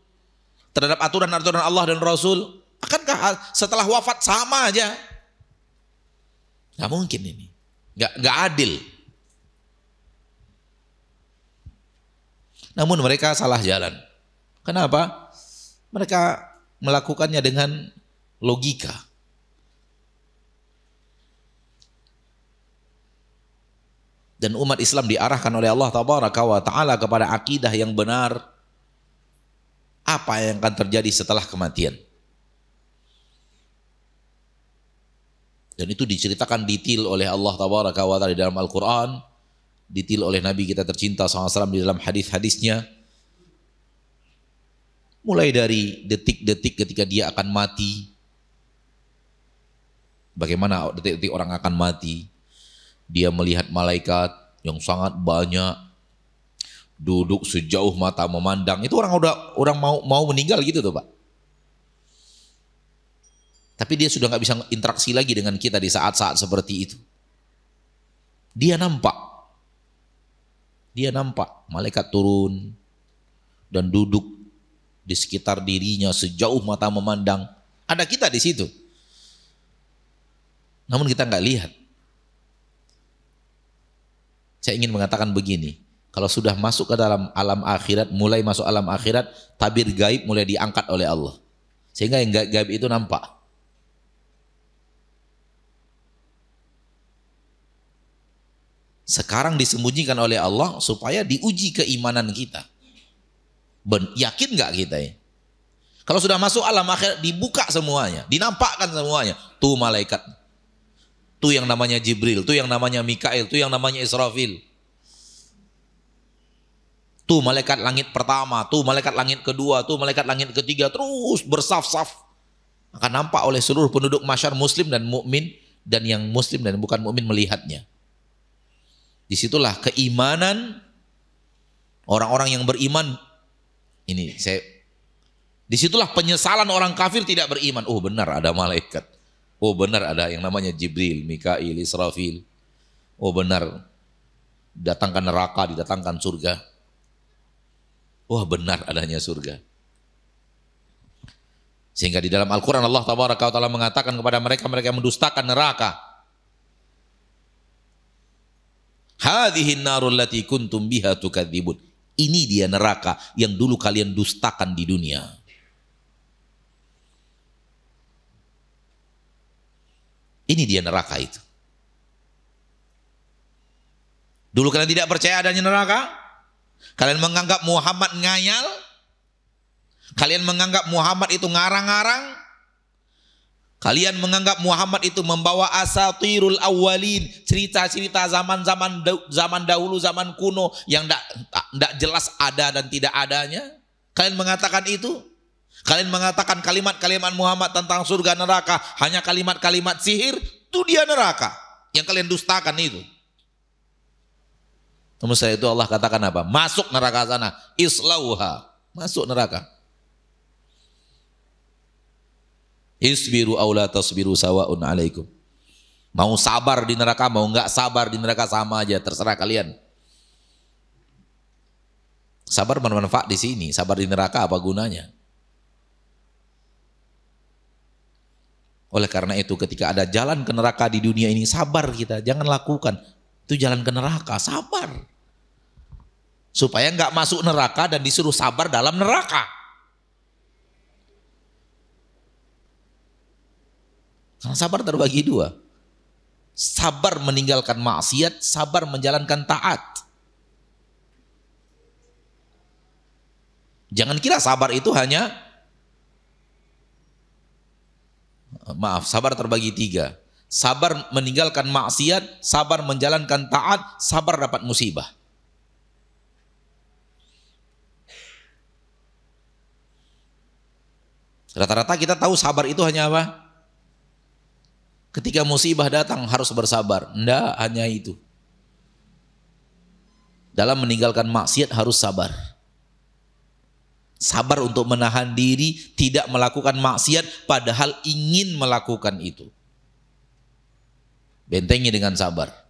terhadap aturan-aturan Allah dan Rasul, akankah setelah wafat sama aja? Gak mungkin ini, gak adil. Namun mereka salah jalan. Kenapa? Mereka melakukannya dengan logika. Dan umat Islam diarahkan oleh Allah tabaraka wa ta'ala kepada akidah yang benar. Apa yang akan terjadi setelah kematian? Dan itu diceritakan detail oleh Allah Tabaraka wa Ta'ala di dalam Al-Quran, detail oleh Nabi kita tercinta SAW di dalam hadis-hadisnya. Mulai dari detik-detik ketika dia akan mati, bagaimana detik-detik orang akan mati, dia melihat malaikat yang sangat banyak duduk sejauh mata memandang. Itu orang mau meninggal gitu tuh Pak. Tapi dia sudah nggak bisa interaksi lagi dengan kita di saat-saat seperti itu. Dia nampak malaikat turun dan duduk di sekitar dirinya sejauh mata memandang. Ada kita di situ. Namun kita nggak lihat. Saya ingin mengatakan begini, kalau sudah masuk ke dalam alam akhirat, mulai masuk alam akhirat, tabir gaib mulai diangkat oleh Allah. Sehingga yang gaib itu nampak. Sekarang disembunyikan oleh Allah supaya diuji keimanan kita. Yakin nggak kita ya? Kalau sudah masuk alam akhirat dibuka semuanya, dinampakkan semuanya. Tuh malaikat, tuh yang namanya Jibril, tuh yang namanya Mikail, tuh yang namanya Israfil. Tuh malaikat langit pertama, tuh malaikat langit kedua, tuh malaikat langit ketiga, terus bersaf-saf. Akan nampak oleh seluruh penduduk masyarakat muslim dan mukmin, dan yang muslim dan bukan mukmin melihatnya. Disitulah keimanan orang-orang yang beriman. Disitulah penyesalan orang kafir tidak beriman. Oh benar ada malaikat. Oh benar ada yang namanya Jibril, Mikail, Israfil. Oh benar datangkan neraka, didatangkan surga. Wah benar adanya surga. Sehingga di dalam Al-Quran Allah Tabaraka wa Ta'ala mengatakan kepada mereka yang mendustakan neraka, hadhihin narul lati kuntum biha tukadzibun. Ini dia neraka yang dulu kalian dustakan di dunia. Ini dia neraka itu. Dulu kalian tidak percaya adanya neraka. Kalian menganggap Muhammad ngayal. Kalian menganggap Muhammad itu ngarang-ngarang. Kalian menganggap Muhammad itu membawa asatirul awwalin, cerita-cerita zaman dahulu, zaman kuno yang tidak jelas ada dan tidak adanya. Kalian mengatakan itu. Kalian mengatakan kalimat-kalimat Muhammad tentang surga neraka hanya kalimat-kalimat sihir. Itu dia neraka yang kalian dustakan itu. Namun setelah itu Allah katakan apa? Masuk neraka sana, islauha, masuk neraka. Isbiru aw la tasbiru sawa'un alaikum. Mau sabar di neraka, mau enggak sabar di neraka sama aja, terserah kalian. Sabar bermanfaat di sini, sabar di neraka apa gunanya? Oleh karena itu ketika ada jalan ke neraka di dunia ini, sabar kita, jangan lakukan. Itu jalan ke neraka, sabar. Supaya enggak masuk neraka dan disuruh sabar dalam neraka. Karena sabar terbagi dua. Sabar meninggalkan maksiat, sabar menjalankan taat. Jangan kira sabar itu hanya, sabar terbagi tiga. Sabar meninggalkan maksiat, sabar menjalankan taat, sabar dapat musibah. Rata-rata kita tahu sabar itu hanya apa? Ketika musibah datang harus bersabar. Tidak hanya itu. Dalam meninggalkan maksiat harus sabar. Sabar untuk menahan diri tidak melakukan maksiat padahal ingin melakukan itu. Bentengi dengan sabar.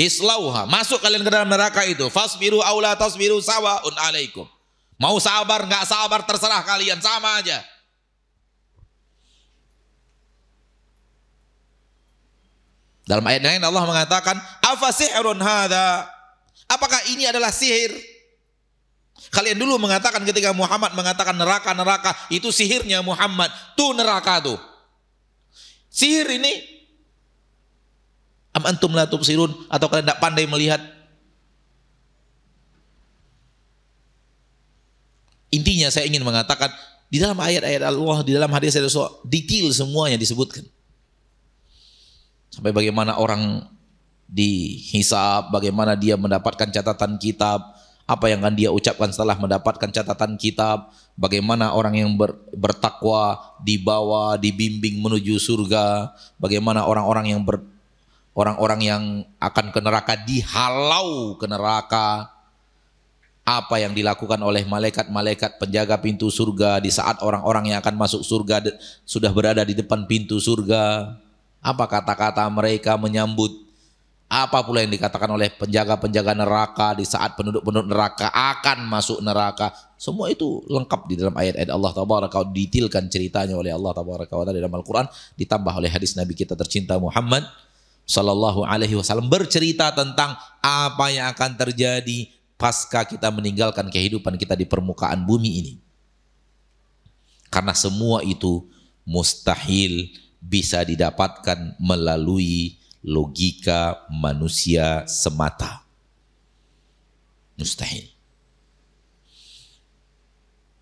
Islauha, masuk kalian ke dalam neraka itu. Fasbiru aw la tasbiru sawa'un alaikum. Mau sabar enggak sabar terserah kalian, sama aja. Dalam ayat lain Allah mengatakan, afa sihrun hadza? Apakah ini adalah sihir? Kalian dulu mengatakan ketika Muhammad mengatakan neraka itu sihirnya Muhammad. Tuh neraka tuh. Sihir ini. Am antum la tubsirun, atau kalian tidak pandai melihat? Intinya saya ingin mengatakan di dalam ayat-ayat Allah, di dalam hadis Rasulullah, detail semuanya disebutkan. Sampai bagaimana orang dihisab, bagaimana dia mendapatkan catatan kitab, apa yang akan dia ucapkan setelah mendapatkan catatan kitab, bagaimana orang yang bertakwa dibawa, dibimbing menuju surga, bagaimana orang-orang yang akan ke neraka dihalau ke neraka, apa yang dilakukan oleh malaikat-malaikat penjaga pintu surga di saat orang-orang yang akan masuk surga sudah berada di depan pintu surga, apa kata-kata mereka menyambut, apa pula yang dikatakan oleh penjaga-penjaga neraka di saat penduduk-penduduk neraka akan masuk neraka. Semua itu lengkap di dalam ayat-ayat Allah Tabaraka wa Ta'ala, detailkan ceritanya oleh Allah Tabaraka wa Ta'ala dalam Al-Quran, ditambah oleh hadis Nabi kita tercinta Muhammad Sallallahu Alaihi Wasallam bercerita tentang apa yang akan terjadi pasca kita meninggalkan kehidupan kita di permukaan bumi ini. Karena semua itu mustahil bisa didapatkan melalui logika manusia semata. Mustahil.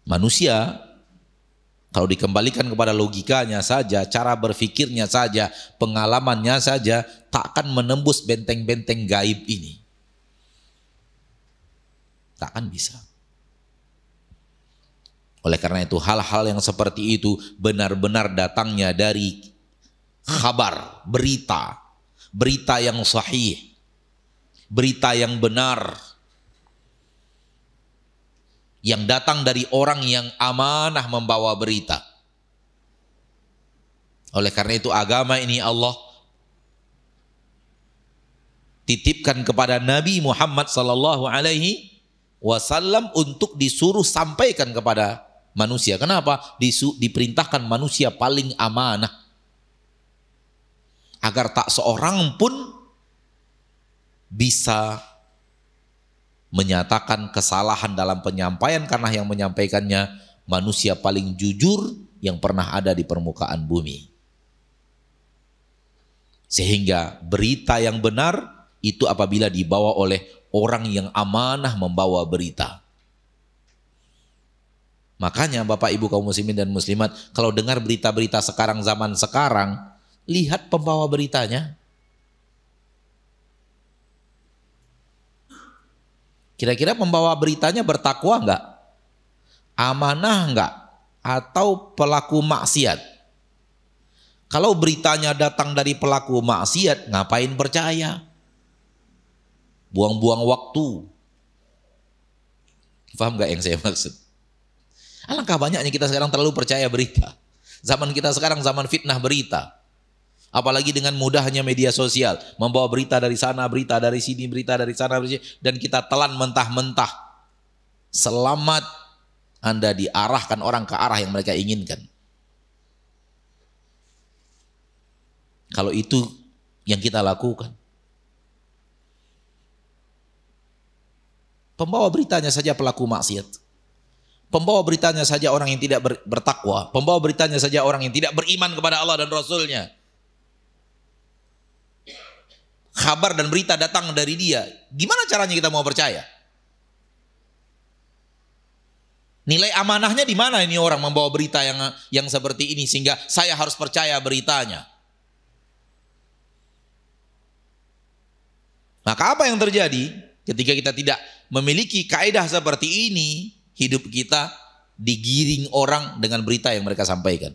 Manusia kalau dikembalikan kepada logikanya saja, cara berfikirnya saja, pengalamannya saja, tak akan menembus benteng-benteng gaib ini. Tak akan bisa. Oleh karena itu hal-hal yang seperti itu benar-benar datangnya dari kabar, berita yang sahih, berita yang benar, yang datang dari orang yang amanah membawa berita. Oleh karena itu agama ini Allah titipkan kepada Nabi Muhammad sallallahu alaihi wasallam untuk disuruh sampaikan kepada manusia. Kenapa? Diperintahkan manusia paling amanah, agar tak seorang pun bisa menyatakan kesalahan dalam penyampaian, karena yang menyampaikannya manusia paling jujur yang pernah ada di permukaan bumi. Sehingga berita yang benar itu apabila dibawa oleh orang yang amanah membawa berita. Makanya Bapak Ibu kaum muslimin dan muslimat, kalau dengar berita-berita sekarang, zaman sekarang, lihat pembawa beritanya. Kira-kira pembawa beritanya bertakwa enggak? Amanah enggak? Atau pelaku maksiat? Kalau beritanya datang dari pelaku maksiat, ngapain percaya? Buang-buang waktu. Paham gak yang saya maksud? Alangkah banyaknya kita sekarang terlalu percaya berita. Zaman kita sekarang zaman fitnah berita. Apalagi dengan mudahnya media sosial, membawa berita dari sana, berita dari sini, berita dari sana, dan kita telan mentah-mentah. Selamat Anda diarahkan orang ke arah yang mereka inginkan. Kalau itu yang kita lakukan, pembawa beritanya saja pelaku maksiat, pembawa beritanya saja orang yang tidak bertakwa, pembawa beritanya saja orang yang tidak beriman kepada Allah dan Rasulnya. Kabar dan berita datang dari dia. Gimana caranya kita mau percaya? Nilai amanahnya di mana ini orang membawa berita yang seperti ini sehingga saya harus percaya beritanya? Maka apa yang terjadi ketika kita tidak memiliki kaidah seperti ini? Hidup kita digiring orang dengan berita yang mereka sampaikan.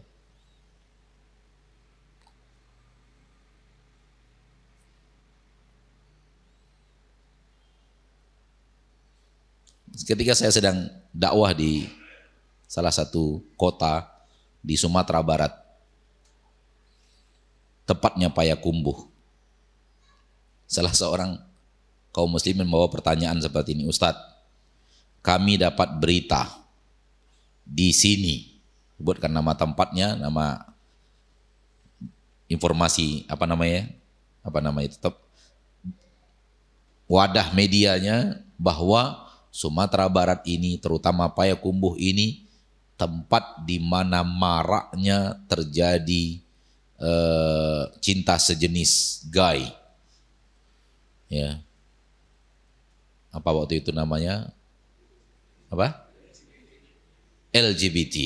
Ketika saya sedang dakwah di salah satu kota di Sumatera Barat, tepatnya Payakumbuh, salah seorang kaum muslimin membawa pertanyaan seperti ini, Ustadz, kami dapat berita di sini, sebutkan nama tempatnya, nama informasi apa namanya tetap wadah medianya, bahwa Sumatera Barat ini, terutama Payakumbuh ini, tempat di mana maraknya terjadi cinta sejenis gay. Ya. Apa waktu itu namanya? Apa? LGBT.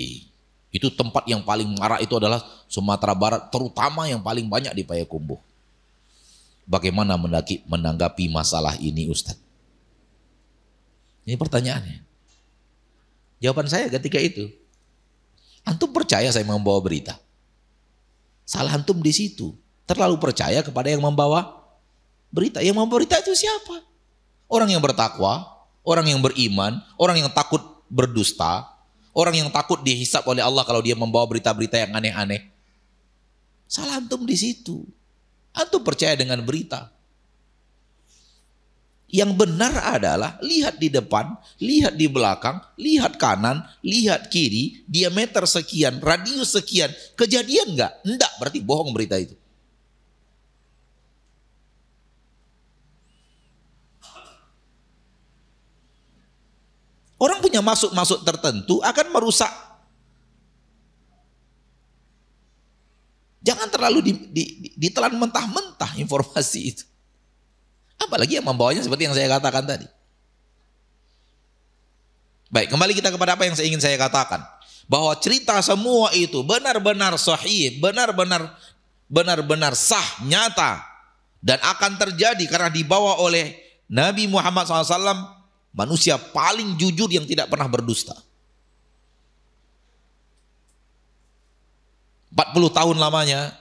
Itu tempat yang paling marak itu adalah Sumatera Barat, terutama yang paling banyak di Payakumbuh. Bagaimana menanggapi masalah ini, Ustadz? Ini pertanyaannya. Jawaban saya ketika itu, antum percaya saya membawa berita? Salah antum di situ. Terlalu percaya kepada yang membawa berita. Yang membawa berita itu siapa? Orang yang bertakwa, orang yang beriman, orang yang takut berdusta, orang yang takut dihisap oleh Allah kalau dia membawa berita-berita yang aneh-aneh. Salah antum di situ. Antum percaya dengan berita. Yang benar adalah lihat di depan, lihat di belakang, lihat kanan, lihat kiri, diameter sekian, radius sekian. Kejadian enggak? Enggak, berarti bohong berita itu. Orang punya maksud-maksud tertentu akan merusak. Jangan terlalu ditelan mentah-mentah informasi itu. Apalagi yang membawanya seperti yang saya katakan tadi. Baik, kembali kita kepada apa yang ingin saya katakan. Bahwa cerita semua itu benar-benar sahih, benar-benar sah, nyata. Dan akan terjadi karena dibawa oleh Nabi Muhammad SAW, manusia paling jujur yang tidak pernah berdusta. 40 tahun lamanya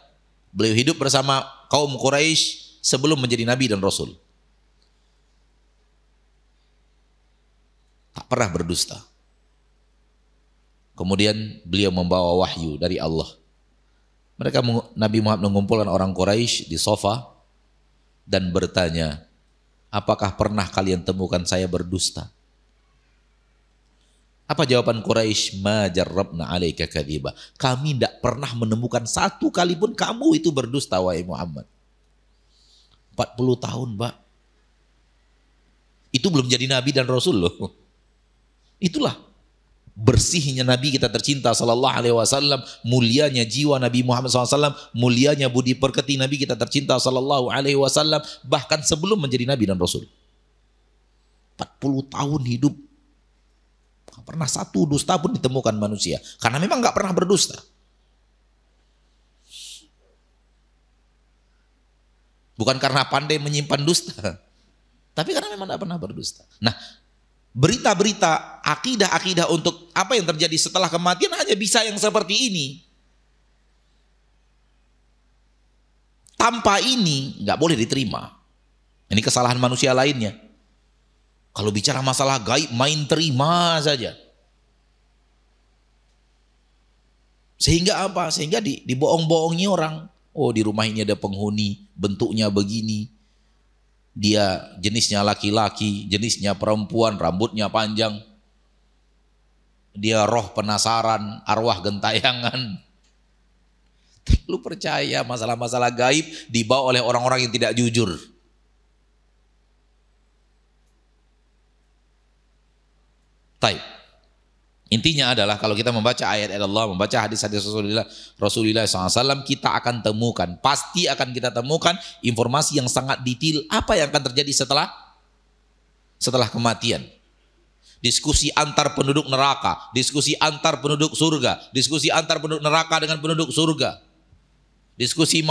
beliau hidup bersama kaum Quraisy sebelum menjadi nabi dan rasul. Tak pernah berdusta. Kemudian beliau membawa wahyu dari Allah. Nabi Muhammad mengumpulkan orang Quraisy di sofa dan bertanya, apakah pernah kalian temukan saya berdusta? Apa jawaban Quraisy? Ma jarrabna alaika kadhiba. Kami tidak pernah menemukan satu kali pun kamu itu berdusta, wahai Muhammad. 40 tahun, Pak. Itu belum jadi nabi dan rasul loh. Itulah bersihnya nabi kita tercinta sallallahu alaihi wasallam, mulianya jiwa Nabi Muhammad SAW, mulianya budi pekerti nabi kita tercinta sallallahu alaihi wasallam, bahkan sebelum menjadi nabi dan rasul. 40 tahun hidup, gak pernah satu dusta pun ditemukan manusia, karena memang gak pernah berdusta. Bukan karena pandai menyimpan dusta, tapi karena memang gak pernah berdusta. Nah, berita-berita akidah-akidah untuk apa yang terjadi setelah kematian hanya bisa yang seperti ini. Tanpa ini nggak boleh diterima. Ini kesalahan manusia lainnya. Kalau bicara masalah gaib main terima saja. Sehingga apa? Sehingga dibohong-bohongi orang. Oh, di rumah ini ada penghuni, bentuknya begini. Dia jenisnya laki-laki, jenisnya perempuan, rambutnya panjang. Dia roh penasaran, arwah gentayangan. Lu percaya masalah-masalah gaib dibawa oleh orang-orang yang tidak jujur. Taib. Intinya adalah kalau kita membaca ayat-ayat Allah, membaca hadis-hadis Rasulullah SAW, kita akan temukan, pasti akan kita temukan informasi yang sangat detail apa yang akan terjadi setelah kematian. Diskusi antar penduduk neraka, diskusi antar penduduk surga, diskusi antar penduduk neraka dengan penduduk surga, diskusi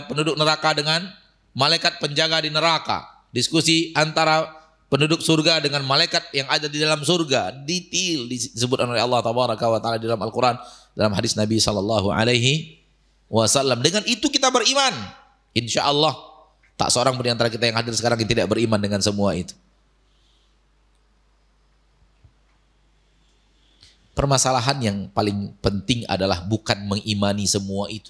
penduduk neraka dengan malaikat penjaga di neraka, diskusi antara penduduk surga dengan malaikat yang ada di dalam surga, detail disebutkan oleh Allah Tabaraka wa Ta'ala di dalam Al-Quran, dalam hadis Nabi Sallallahu Alaihi Wasallam. Dengan itu kita beriman, insya Allah. Tak seorang pun di antara kita yang hadir sekarang yang tidak beriman dengan semua itu. Permasalahan yang paling penting adalah bukan mengimani semua itu,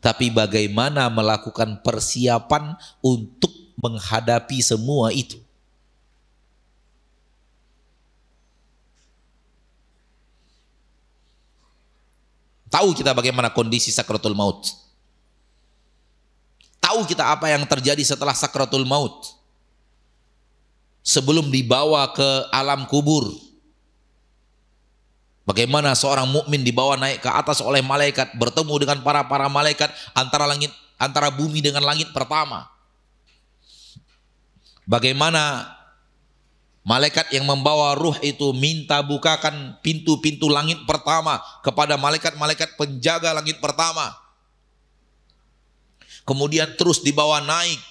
tapi bagaimana melakukan persiapan untuk menghadapi semua itu. Tahu kita bagaimana kondisi sakratul maut. Tahu kita apa yang terjadi setelah sakratul maut. Sebelum dibawa ke alam kubur. Bagaimana seorang mukmin dibawa naik ke atas oleh malaikat, bertemu dengan para malaikat antara bumi dengan langit pertama. Bagaimana Malaikat yang membawa ruh itu minta bukakan pintu-pintu langit pertama kepada malaikat-malaikat penjaga langit pertama. Kemudian terus dibawa naik.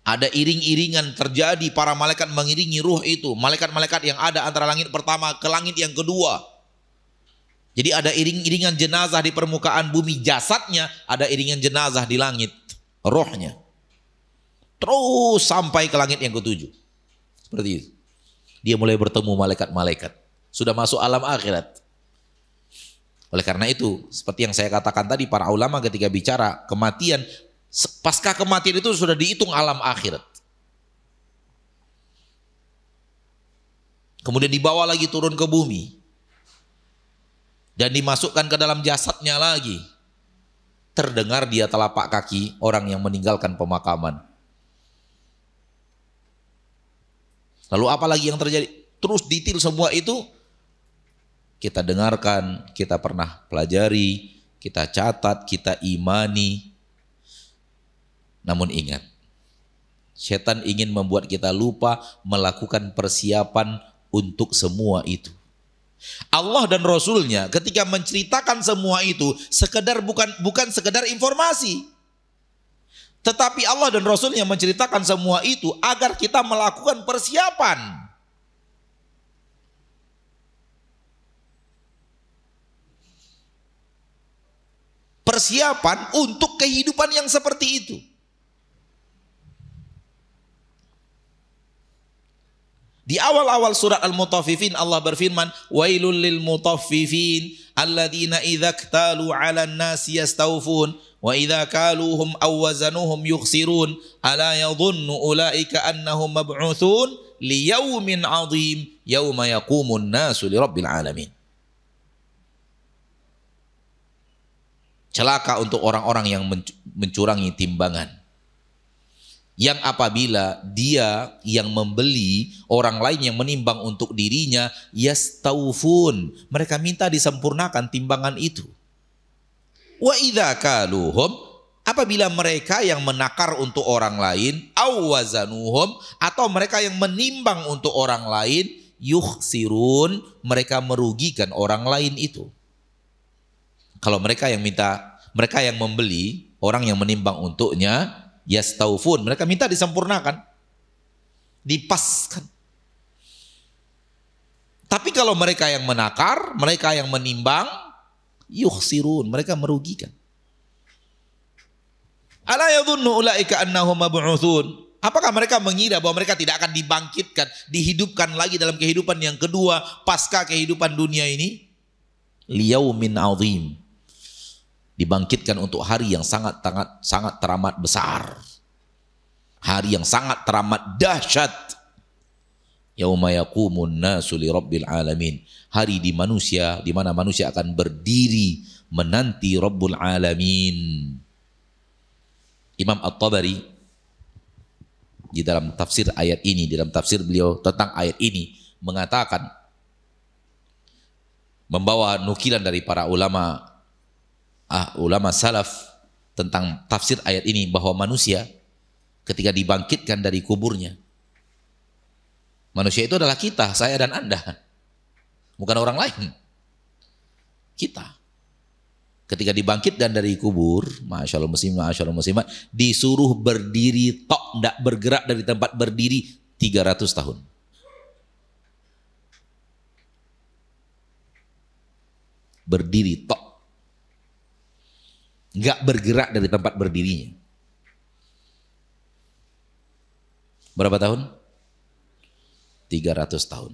Ada iring-iringan terjadi, para malaikat mengiringi ruh itu. Malaikat-malaikat yang ada antara langit pertama ke langit yang kedua. Jadi ada iring-iringan jenazah di permukaan bumi, jasadnya, ada iringan jenazah di langit, rohnya. Terus sampai ke langit yang ketujuh. Seperti itu. Dia mulai bertemu malaikat-malaikat. Sudah masuk alam akhirat. Oleh karena itu, seperti yang saya katakan tadi, para ulama ketika bicara kematian, pasca kematian itu sudah dihitung alam akhirat. Kemudian dibawa lagi turun ke bumi. Dan dimasukkan ke dalam jasadnya lagi. Terdengar dia telapak kaki orang yang meninggalkan pemakaman. Lalu apa lagi yang terjadi? Terus detail semua itu kita dengarkan, kita pernah pelajari, kita catat, kita imani. Namun ingat, setan ingin membuat kita lupa melakukan persiapan untuk semua itu. Allah dan Rasulnya ketika menceritakan semua itu bukan sekedar informasi. Tetapi Allah dan Rasulnya menceritakan semua itu agar kita melakukan persiapan. Persiapan untuk kehidupan yang seperti itu. Di awal-awal surat Al-Mutaffifin Allah berfirman, "Wailul lil mutaffifin alladzina idza iktalu 'alan nasi yastawfun wa idza kaluhum aw wazanuhum yukhsirun ala yadhunnu ulaika annahum mab'utsun liyaumin 'adzim yauma yaqumun nasu lirabbil alamin." Celaka untuk orang-orang yang mencurangi timbangan. Yang apabila dia yang membeli, orang lain yang menimbang untuk dirinya, yastawfun, mereka minta disempurnakan timbangan itu. Wa idza kaluhum, apabila mereka yang menakar untuk orang lain, aw wazanuhum, atau mereka yang menimbang untuk orang lain, yukhsirun, mereka merugikan orang lain itu. Kalau mereka yang minta, mereka yang membeli, orang yang menimbang untuknya, yastawfun, mereka minta disempurnakan, dipaskan. Tapi kalau mereka yang menakar, mereka yang menimbang, yukhsirun, mereka merugikan. Ala yadhunnu ulaika annahum mab'utsun, apakah mereka mengira bahwa mereka tidak akan dibangkitkan, dihidupkan lagi dalam kehidupan yang kedua pasca kehidupan dunia ini? Liyaumin 'adzim, dibangkitkan untuk hari yang sangat teramat besar, hari yang sangat teramat dahsyat. Yauma yaqumun nasu lirabbil alamin, hari di mana manusia akan berdiri menanti Rabbul Alamin. Imam At-Tabari di dalam tafsir ayat ini, di dalam tafsir beliau tentang ayat ini mengatakan, membawa nukilan dari para ulama salaf tentang tafsir ayat ini, bahwa manusia ketika dibangkitkan dari kuburnya, manusia itu adalah kita, saya dan Anda, bukan orang lain. Kita ketika dibangkitkan dari kubur, masya Allah muslimat, disuruh berdiri tok, tidak bergerak dari tempat berdiri 300 tahun. Berdiri tok, nggak bergerak dari tempat berdirinya. Berapa tahun? 300 tahun.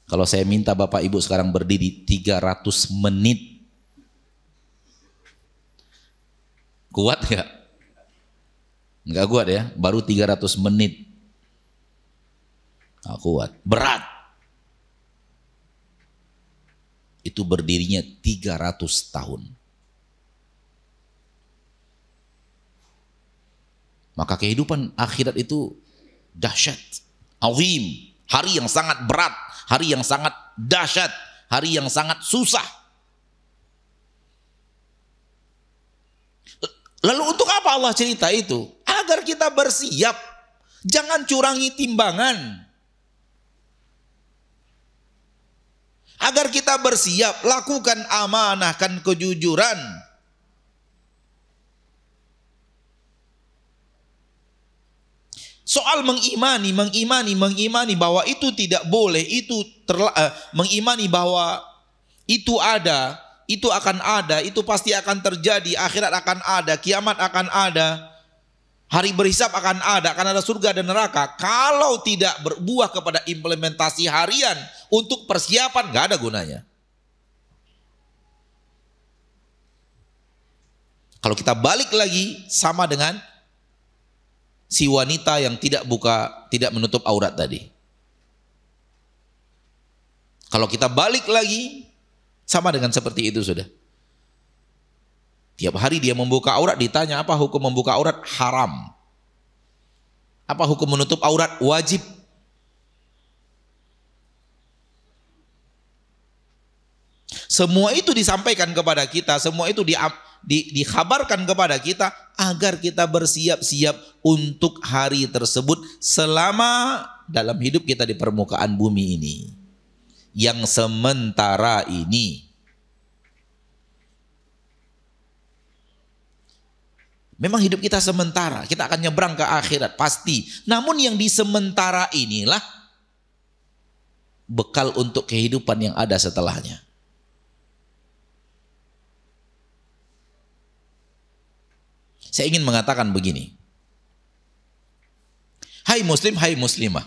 Kalau saya minta Bapak Ibu sekarang berdiri 300 menit, kuat nggak? Nggak kuat ya, baru 300 menit. Nggak kuat, berat. Itu berdirinya 300 tahun. Maka kehidupan akhirat itu dahsyat, azim, hari yang sangat berat, hari yang sangat dahsyat, hari yang sangat susah. Lalu untuk apa Allah cerita itu? Agar kita bersiap. Jangan curangi timbangan. Agar kita bersiap, lakukan amanahkan kejujuran. Soal mengimani bahwa itu tidak boleh, mengimani bahwa itu ada, itu akan ada, itu pasti akan terjadi, akhirat akan ada, kiamat akan ada, hari berhisab akan ada surga dan neraka. Kalau tidak berbuah kepada implementasi harian untuk persiapan, gak ada gunanya. Kalau kita balik lagi sama dengan si wanita yang tidak menutup aurat tadi. Kalau kita balik lagi sama dengan seperti itu sudah. Tiap hari dia membuka aurat, ditanya apa hukum membuka aurat? Haram. Apa hukum menutup aurat? Wajib. Semua itu disampaikan kepada kita, semua itu dikhabarkan kepada kita agar kita bersiap-siap untuk hari tersebut selama dalam hidup kita di permukaan bumi ini. Yang sementara ini. Memang hidup kita sementara, kita akan nyebrang ke akhirat pasti. Namun yang di sementara inilah bekal untuk kehidupan yang ada setelahnya. Saya ingin mengatakan begini. Hai muslim, hai muslimah.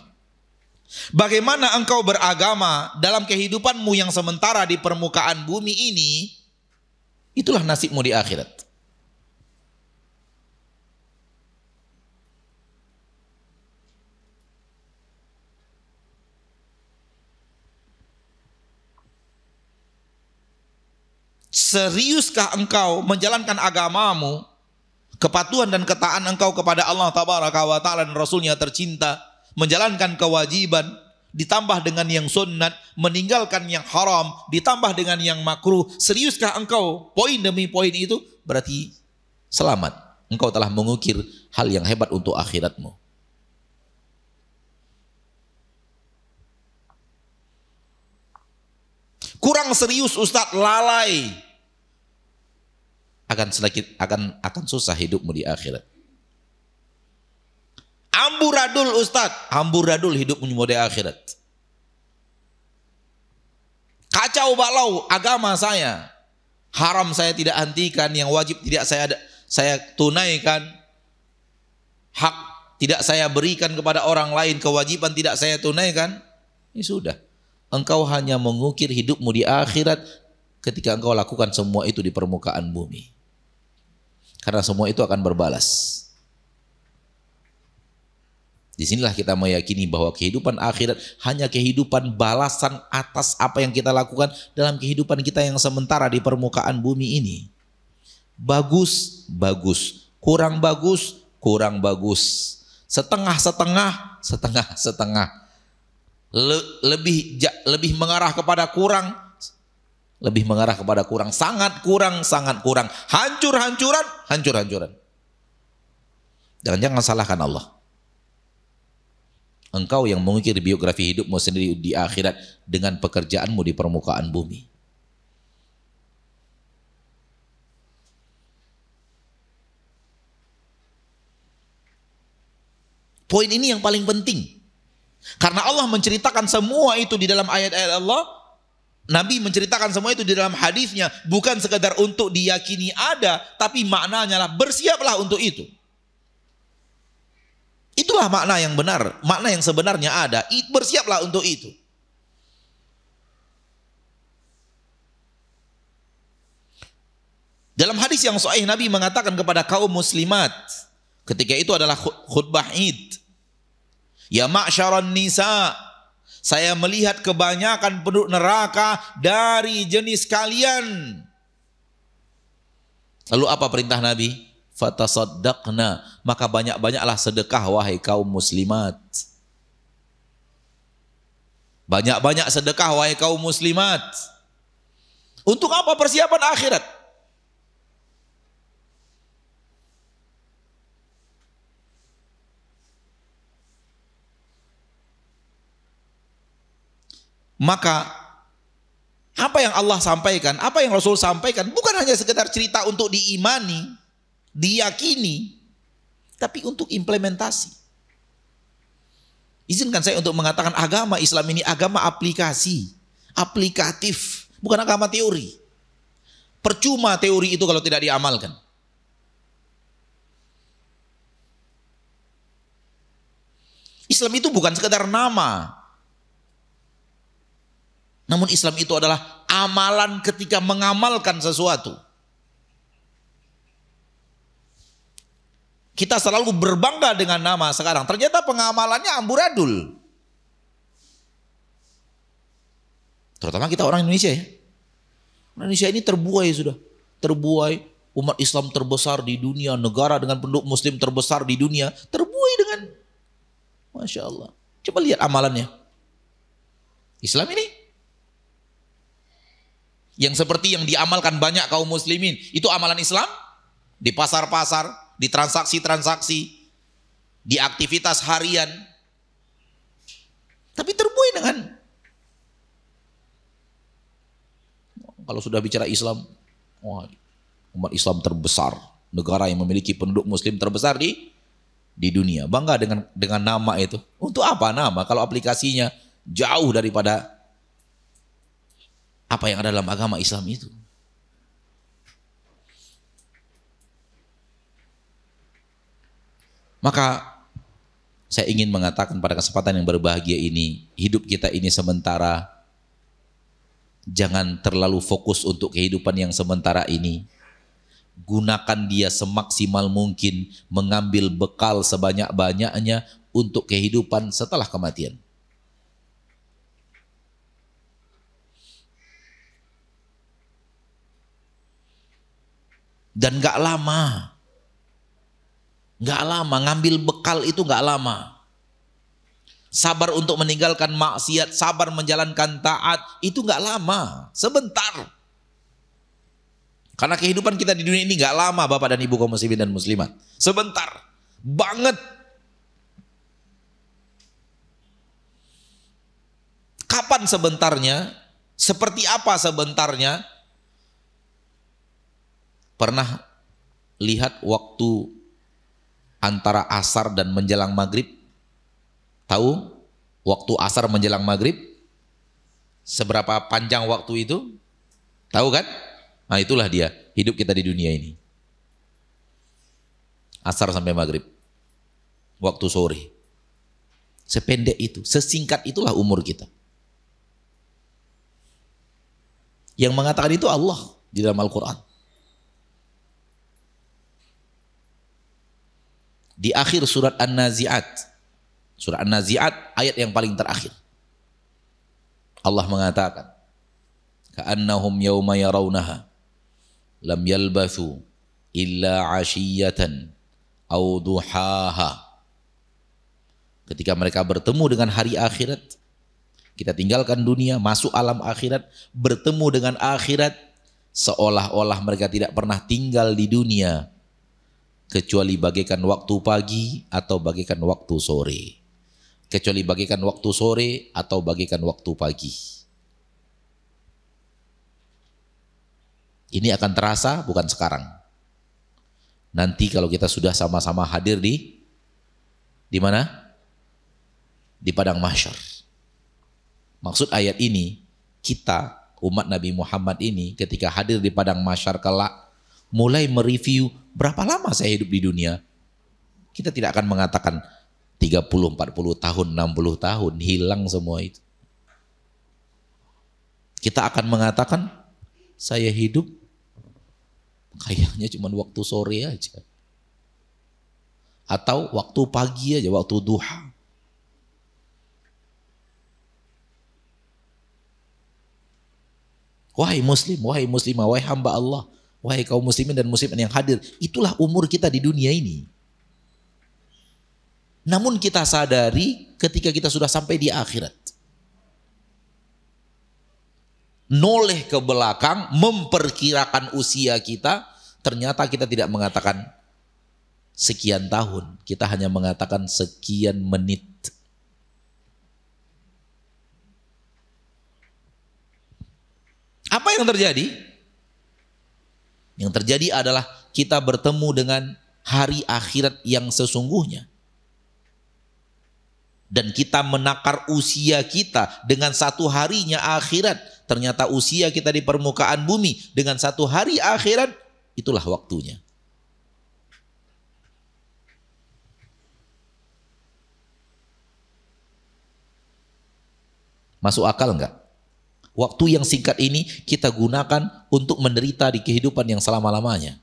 Bagaimana engkau beragama dalam kehidupanmu yang sementara di permukaan bumi ini, itulah nasibmu di akhirat. Seriuskah engkau menjalankan agamamu, kepatuhan dan ketaatan engkau kepada Allah Tabaraka wa Ta'ala dan Rasulnya tercinta, menjalankan kewajiban, ditambah dengan yang sunnat, meninggalkan yang haram, ditambah dengan yang makruh. Seriuskah engkau poin demi poin itu? Berarti selamat. Engkau telah mengukir hal yang hebat untuk akhiratmu. Kurang serius Ustadz, lalai, akan susah hidupmu di akhirat. Amburadul Ustadz, amburadul hidupmu di akhirat. Kacau balau agama saya, haram saya tidak hentikan, yang wajib tidak saya tunaikan, hak tidak saya berikan kepada orang lain, kewajiban tidak saya tunaikan. Ini sudah, engkau hanya mengukir hidupmu di akhirat ketika engkau lakukan semua itu di permukaan bumi. Karena semua itu akan berbalas. Disinilah kita meyakini bahwa kehidupan akhirat hanya kehidupan balasan atas apa yang kita lakukan dalam kehidupan kita yang sementara di permukaan bumi ini. Bagus, bagus. Kurang bagus, kurang bagus. Setengah-setengah, setengah-setengah. Lebih mengarah kepada kurang, lebih mengarah kepada kurang. Sangat kurang, sangat kurang. Hancur-hancuran, hancur-hancuran. Dan jangan salahkan Allah. Engkau yang mengukir biografi hidupmu sendiri di akhirat dengan pekerjaanmu di permukaan bumi. Poin ini yang paling penting. Karena Allah menceritakan semua itu di dalam ayat-ayat Allah. Nabi menceritakan semua itu di dalam hadisnya. Bukan sekedar untuk diyakini ada, tapi maknanya lah bersiaplah untuk itu. Itulah makna yang benar, makna yang sebenarnya ada. Bersiaplah untuk itu. Dalam hadis yang sahih Nabi mengatakan kepada kaum muslimat, ketika itu adalah khutbah Id. Ya ma'syaran nisa, saya melihat kebanyakan penduduk neraka dari jenis kalian. Lalu apa perintah Nabi? Fatasaddaqna, maka banyak-banyaklah sedekah wahai kaum muslimat. Banyak-banyak sedekah wahai kaum muslimat. Untuk apa? Persiapan akhirat. Maka apa yang Allah sampaikan, apa yang Rasul sampaikan bukan hanya sekedar cerita untuk diimani, diyakini, tapi untuk implementasi. Izinkan saya untuk mengatakan agama Islam ini agama aplikasi, aplikatif, bukan agama teori. Percuma teori itu kalau tidak diamalkan. Islam itu bukan sekedar nama. Namun Islam itu adalah amalan ketika mengamalkan sesuatu. Kita selalu berbangga dengan nama sekarang. Ternyata pengamalannya amburadul. Terutama kita orang Indonesia ya. Indonesia ini terbuai sudah. Terbuai, umat Islam terbesar di dunia. Negara dengan penduduk muslim terbesar di dunia. Terbuai dengan, Masya Allah. Coba lihat amalannya. Islam ini. Yang seperti yang diamalkan banyak kaum muslimin. Itu amalan Islam. Di pasar-pasar, di transaksi-transaksi, di aktivitas harian. Tapi terbuai dengan, kalau sudah bicara Islam, wah, umat Islam terbesar, negara yang memiliki penduduk muslim terbesar di dunia. Bangga dengan nama itu. Untuk apa nama kalau aplikasinya jauh daripada apa yang ada dalam agama Islam itu. Maka saya ingin mengatakan pada kesempatan yang berbahagia ini, hidup kita ini sementara, jangan terlalu fokus untuk kehidupan yang sementara ini. Gunakan dia semaksimal mungkin, mengambil bekal sebanyak-banyaknya untuk kehidupan setelah kematian. Dan gak lama. Gak lama, ngambil bekal itu gak lama. Sabar untuk meninggalkan maksiat, sabar menjalankan taat, itu gak lama, sebentar. Karena kehidupan kita di dunia ini gak lama Bapak dan Ibu kaum muslimin dan muslimat. Sebentar, banget. Kapan sebentarnya? Seperti apa sebentarnya? Pernah lihat waktu antara asar dan menjelang maghrib? Tahu waktu asar menjelang maghrib? Seberapa panjang waktu itu? Tahu kan? Nah itulah dia hidup kita di dunia ini. Asar sampai maghrib. Waktu sore. Sependek itu, sesingkat itulah umur kita. Yang mengatakan itu Allah di dalam Al-Quran. Di akhir surat An-Nazi'at. Surat An-Nazi'at ayat yang paling terakhir. Allah mengatakan, ka'annahum yawma yarawnaha lam yalbathu illa 'ashiyatan aw duhaha. Ketika mereka bertemu dengan hari akhirat, kita tinggalkan dunia, masuk alam akhirat, bertemu dengan akhirat, seolah-olah mereka tidak pernah tinggal di dunia kecuali bagaikan waktu pagi atau bagaikan waktu sore. Kecuali bagaikan waktu sore atau bagaikan waktu pagi. Ini akan terasa bukan sekarang. Nanti kalau kita sudah sama-sama hadir di mana? Di padang mahsyar. Maksud ayat ini, kita umat Nabi Muhammad ini ketika hadir di padang mahsyar kelak, mulai mereview berapa lama saya hidup di dunia. Kita tidak akan mengatakan 30, 40 tahun, 60 tahun, hilang semua itu. Kita akan mengatakan, saya hidup kayaknya cuma waktu sore aja. Atau waktu pagi aja, waktu duha. Wahai muslim, wahai muslimah, wahai hamba Allah, wahai kaum muslimin dan muslimat yang hadir, itulah umur kita di dunia ini. Namun kita sadari ketika kita sudah sampai di akhirat, noleh ke belakang, memperkirakan usia kita, ternyata kita tidak mengatakan sekian tahun, kita hanya mengatakan sekian menit. Apa yang terjadi? Yang terjadi adalah kita bertemu dengan hari akhirat yang sesungguhnya. Dan kita menakar usia kita dengan satu harinya akhirat. Ternyata usia kita di permukaan bumi dengan satu hari akhirat, itulah waktunya. Masuk akal enggak? Waktu yang singkat ini kita gunakan untuk menderita di kehidupan yang selama-lamanya.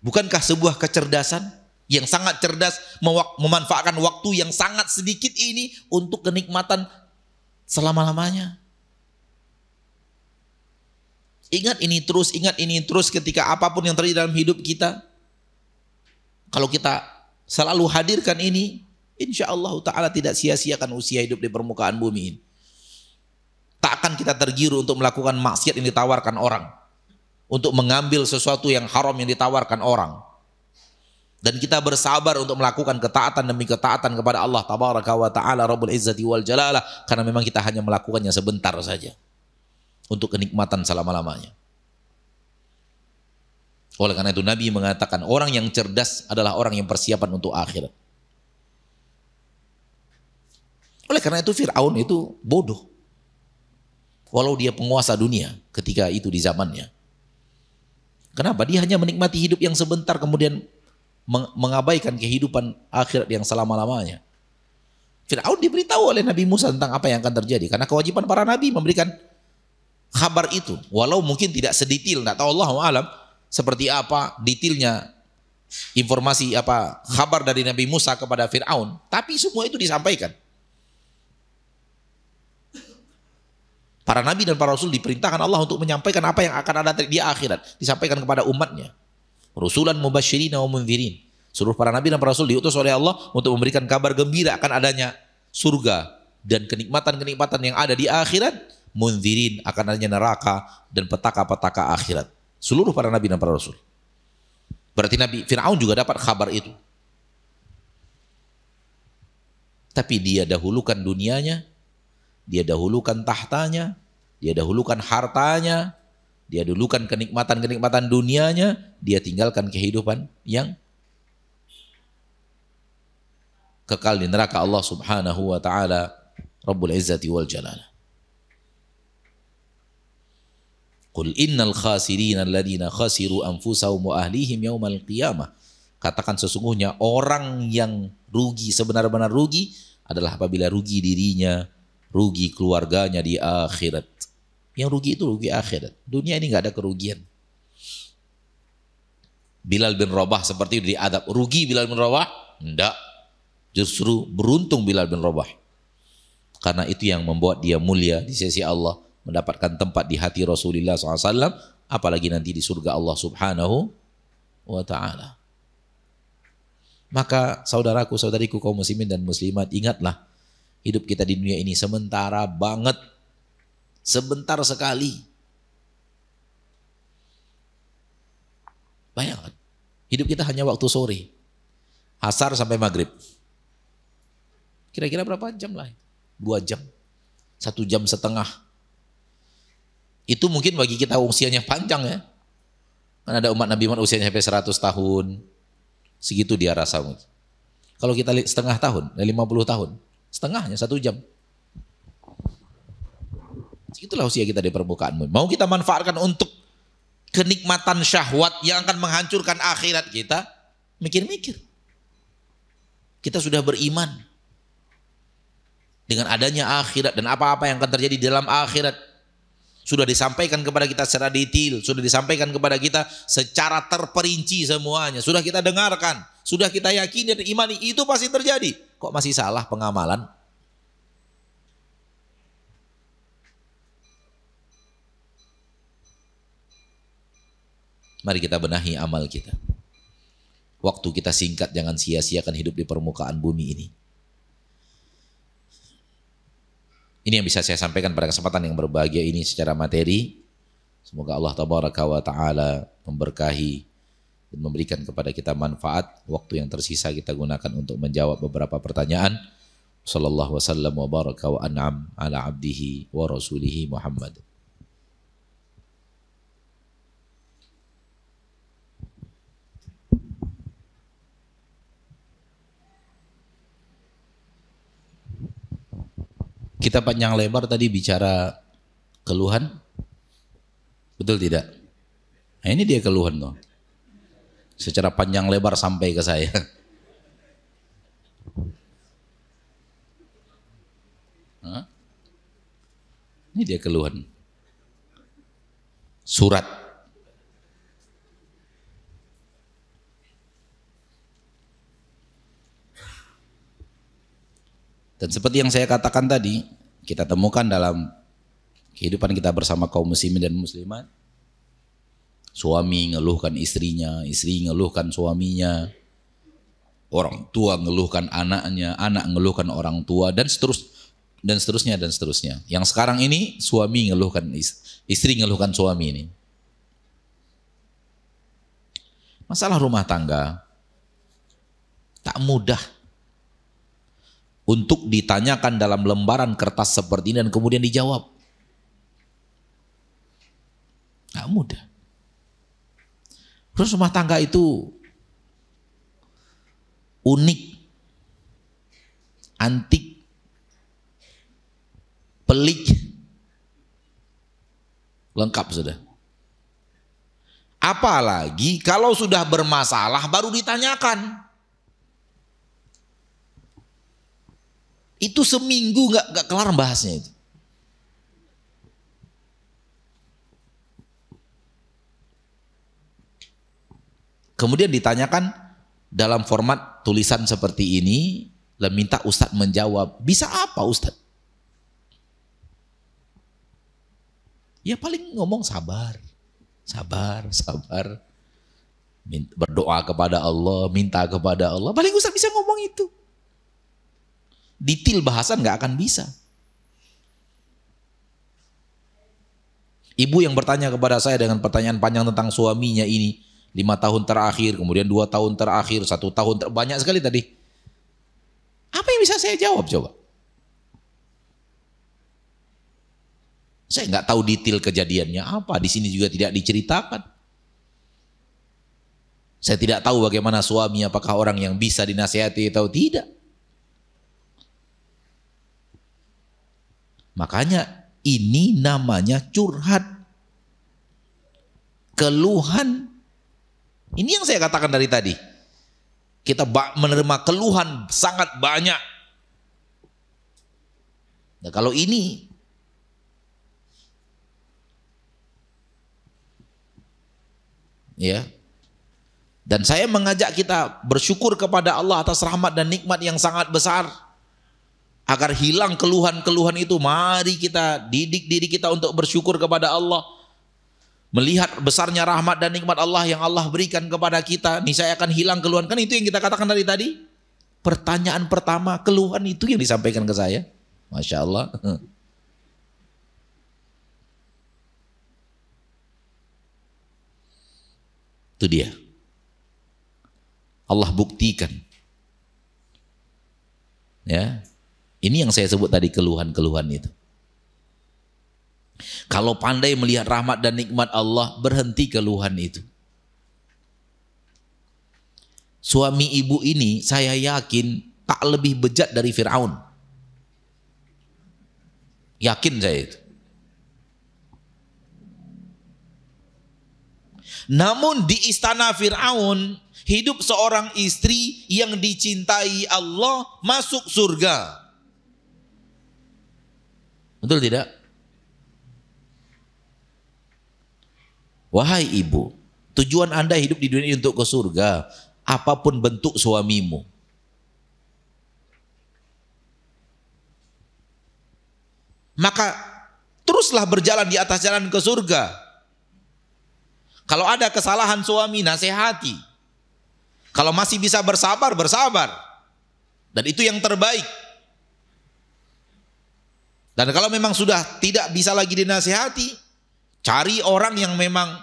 Bukankah sebuah kecerdasan yang sangat cerdas memanfaatkan waktu yang sangat sedikit ini untuk kenikmatan selama-lamanya? Ingat ini terus ketika apapun yang terjadi dalam hidup kita. Kalau kita selalu hadirkan ini, insya Allah Ta'ala tidak sia-siakan usia hidup di permukaan bumi ini. Tak akan kita tergiru untuk melakukan maksiat yang ditawarkan orang. Untuk mengambil sesuatu yang haram yang ditawarkan orang. Dan kita bersabar untuk melakukan ketaatan demi ketaatan kepada Allah Tabaraka wa Ta'ala Rabbul Izzati wal Jalalah. Karena memang kita hanya melakukannya sebentar saja. Untuk kenikmatan selama-lamanya. Oleh karena itu Nabi mengatakan orang yang cerdas adalah orang yang persiapan untuk akhirat. Oleh karena itu Fir'aun itu bodoh. Walau dia penguasa dunia ketika itu di zamannya. Kenapa? Dia hanya menikmati hidup yang sebentar kemudian mengabaikan kehidupan akhirat yang selama-lamanya. Fir'aun diberitahu oleh Nabi Musa tentang apa yang akan terjadi. Karena kewajiban para nabi memberikan kabar itu. Walau mungkin tidak sedetail, tidak tahu Allahu a'lam seperti apa detailnya informasi apa kabar dari Nabi Musa kepada Fir'aun. Tapi semua itu disampaikan. Para nabi dan para rasul diperintahkan Allah untuk menyampaikan apa yang akan ada di akhirat. Disampaikan kepada umatnya. Rusulan mubasyirina wa mundzirin. Seluruh para nabi dan para rasul diutus oleh Allah untuk memberikan kabar gembira akan adanya surga dan kenikmatan-kenikmatan yang ada di akhirat, mundzirin akan adanya neraka dan petaka-petaka akhirat. Seluruh para nabi dan para rasul. Berarti Nabi Fir'aun juga dapat kabar itu. Tapi dia dahulukan dunianya, dia dahulukan tahtanya, dia dahulukan hartanya, dia dahulukan kenikmatan-kenikmatan dunianya, dia tinggalkan kehidupan yang kekal di neraka Allah Subhanahu wa Ta'ala Rabbul Izzati wal Jalalah. Qul innal khasirina alladhina khasiru anfusahum wa ahlihim yaumal qiyamah. Katakan sesungguhnya orang yang rugi, sebenar-benar rugi adalah apabila rugi dirinya, rugi keluarganya di akhirat. Yang rugi itu rugi akhirat. Dunia ini nggak ada kerugian. Bilal bin Rabah seperti itu diadab. Rugi Bilal bin Rabah? Enggak. Justru beruntung Bilal bin Rabah. Karena itu yang membuat dia mulia di sisi Allah. Mendapatkan tempat di hati Rasulullah SAW. Apalagi nanti di surga Allah Subhanahu wa Ta'ala. Maka saudaraku, saudariku kaum muslimin dan muslimat, ingatlah. Hidup kita di dunia ini sementara banget. Sebentar sekali. Bayangkan. Hidup kita hanya waktu sore. Asar sampai maghrib. Kira-kira berapa jam lah? 2 jam. 1 jam setengah. Itu mungkin bagi kita usianya panjang ya. Kan ada umat Nabi usianya sampai 100 tahun. Segitu dia rasa. Kalau kita setengah tahun, 50 tahun. Setengahnya 1 jam. Itulah usia kita di permukaan bumi. Mau kita manfaatkan untuk kenikmatan syahwat yang akan menghancurkan akhirat kita, mikir-mikir. Kita sudah beriman dengan adanya akhirat dan apa-apa yang akan terjadi di dalam akhirat. Sudah disampaikan kepada kita secara detail, sudah disampaikan kepada kita secara terperinci semuanya. Sudah kita dengarkan, sudah kita yakini dan imani, itu pasti terjadi. Kok masih salah pengamalan? Mari kita benahi amal kita. Waktu kita singkat, jangan sia-siakan hidup di permukaan bumi ini. Ini yang bisa saya sampaikan pada kesempatan yang berbahagia ini secara materi. Semoga Allah Tabaraka wa Ta'ala memberkahi dan memberikan kepada kita manfaat. Waktu yang tersisa kita gunakan untuk menjawab beberapa pertanyaan. Sallallahu wasallam wa baraka wa an'am ala abdihi wa rasulihi Muhammad. Kita panjang lebar tadi bicara keluhan, betul tidak? Nah, ini dia keluhan tuh. Secara panjang lebar sampai ke saya. Hah? Ini dia keluhan. Surat. Dan seperti yang saya katakan tadi, kita temukan dalam kehidupan kita bersama kaum muslimin dan muslimat. Suami ngeluhkan istrinya, istri ngeluhkan suaminya, orang tua ngeluhkan anaknya, anak ngeluhkan orang tua, dan seterusnya. Yang sekarang ini suami ngeluhkan istri ngeluhkan suami ini. Masalah rumah tangga tak mudah untuk ditanyakan dalam lembaran kertas seperti ini dan kemudian dijawab. Tak mudah. Terus rumah tangga itu unik, antik, pelik, lengkap sudah. Apalagi kalau sudah bermasalah baru ditanyakan. Itu seminggu nggak kelar bahasnya itu. Kemudian ditanyakan dalam format tulisan seperti ini, dan minta Ustadz menjawab. Bisa apa Ustadz? Ya paling ngomong sabar. Berdoa kepada Allah, minta kepada Allah. Paling Ustadz bisa ngomong itu. Detail bahasan nggak akan bisa. Ibu yang bertanya kepada saya dengan pertanyaan panjang tentang suaminya ini, 5 tahun terakhir, kemudian 2 tahun terakhir, 1 tahun banyak sekali tadi. Apa yang bisa saya jawab coba? Saya nggak tahu detail kejadiannya apa. Di sini juga tidak diceritakan. Saya tidak tahu bagaimana suami, apakah orang yang bisa dinasihati atau tidak. Makanya ini namanya curhat. Keluhan. Ini yang saya katakan dari tadi. Kita menerima keluhan sangat banyak. Nah, kalau ini ya. Dan saya mengajak kita bersyukur kepada Allah atas rahmat dan nikmat yang sangat besar. Agar hilang keluhan-keluhan itu, mari kita didik diri kita untuk bersyukur kepada Allah. Melihat besarnya rahmat dan nikmat Allah yang Allah berikan kepada kita. Nih saya akan hilang keluhan. Kan itu yang kita katakan dari tadi. Pertanyaan pertama, keluhan itu yang disampaikan ke saya. Masya Allah. Itu dia. Allah buktikan. Ya. Ini yang saya sebut tadi, keluhan-keluhan itu. Kalau pandai melihat rahmat dan nikmat Allah, berhenti keluhan itu. Suami ibu ini saya yakin tak lebih bejat dari Fir'aun. Yakin saya itu. Namun di istana Fir'aun hidup seorang istri yang dicintai Allah, masuk surga. Betul tidak? Wahai ibu, tujuan Anda hidup di dunia ini untuk ke surga, apapun bentuk suamimu. Maka teruslah berjalan di atas jalan ke surga. Kalau ada kesalahan suami, nasihati. Kalau masih bisa bersabar, bersabar. Dan itu yang terbaik. Dan kalau memang sudah tidak bisa lagi dinasihati, cari orang yang memang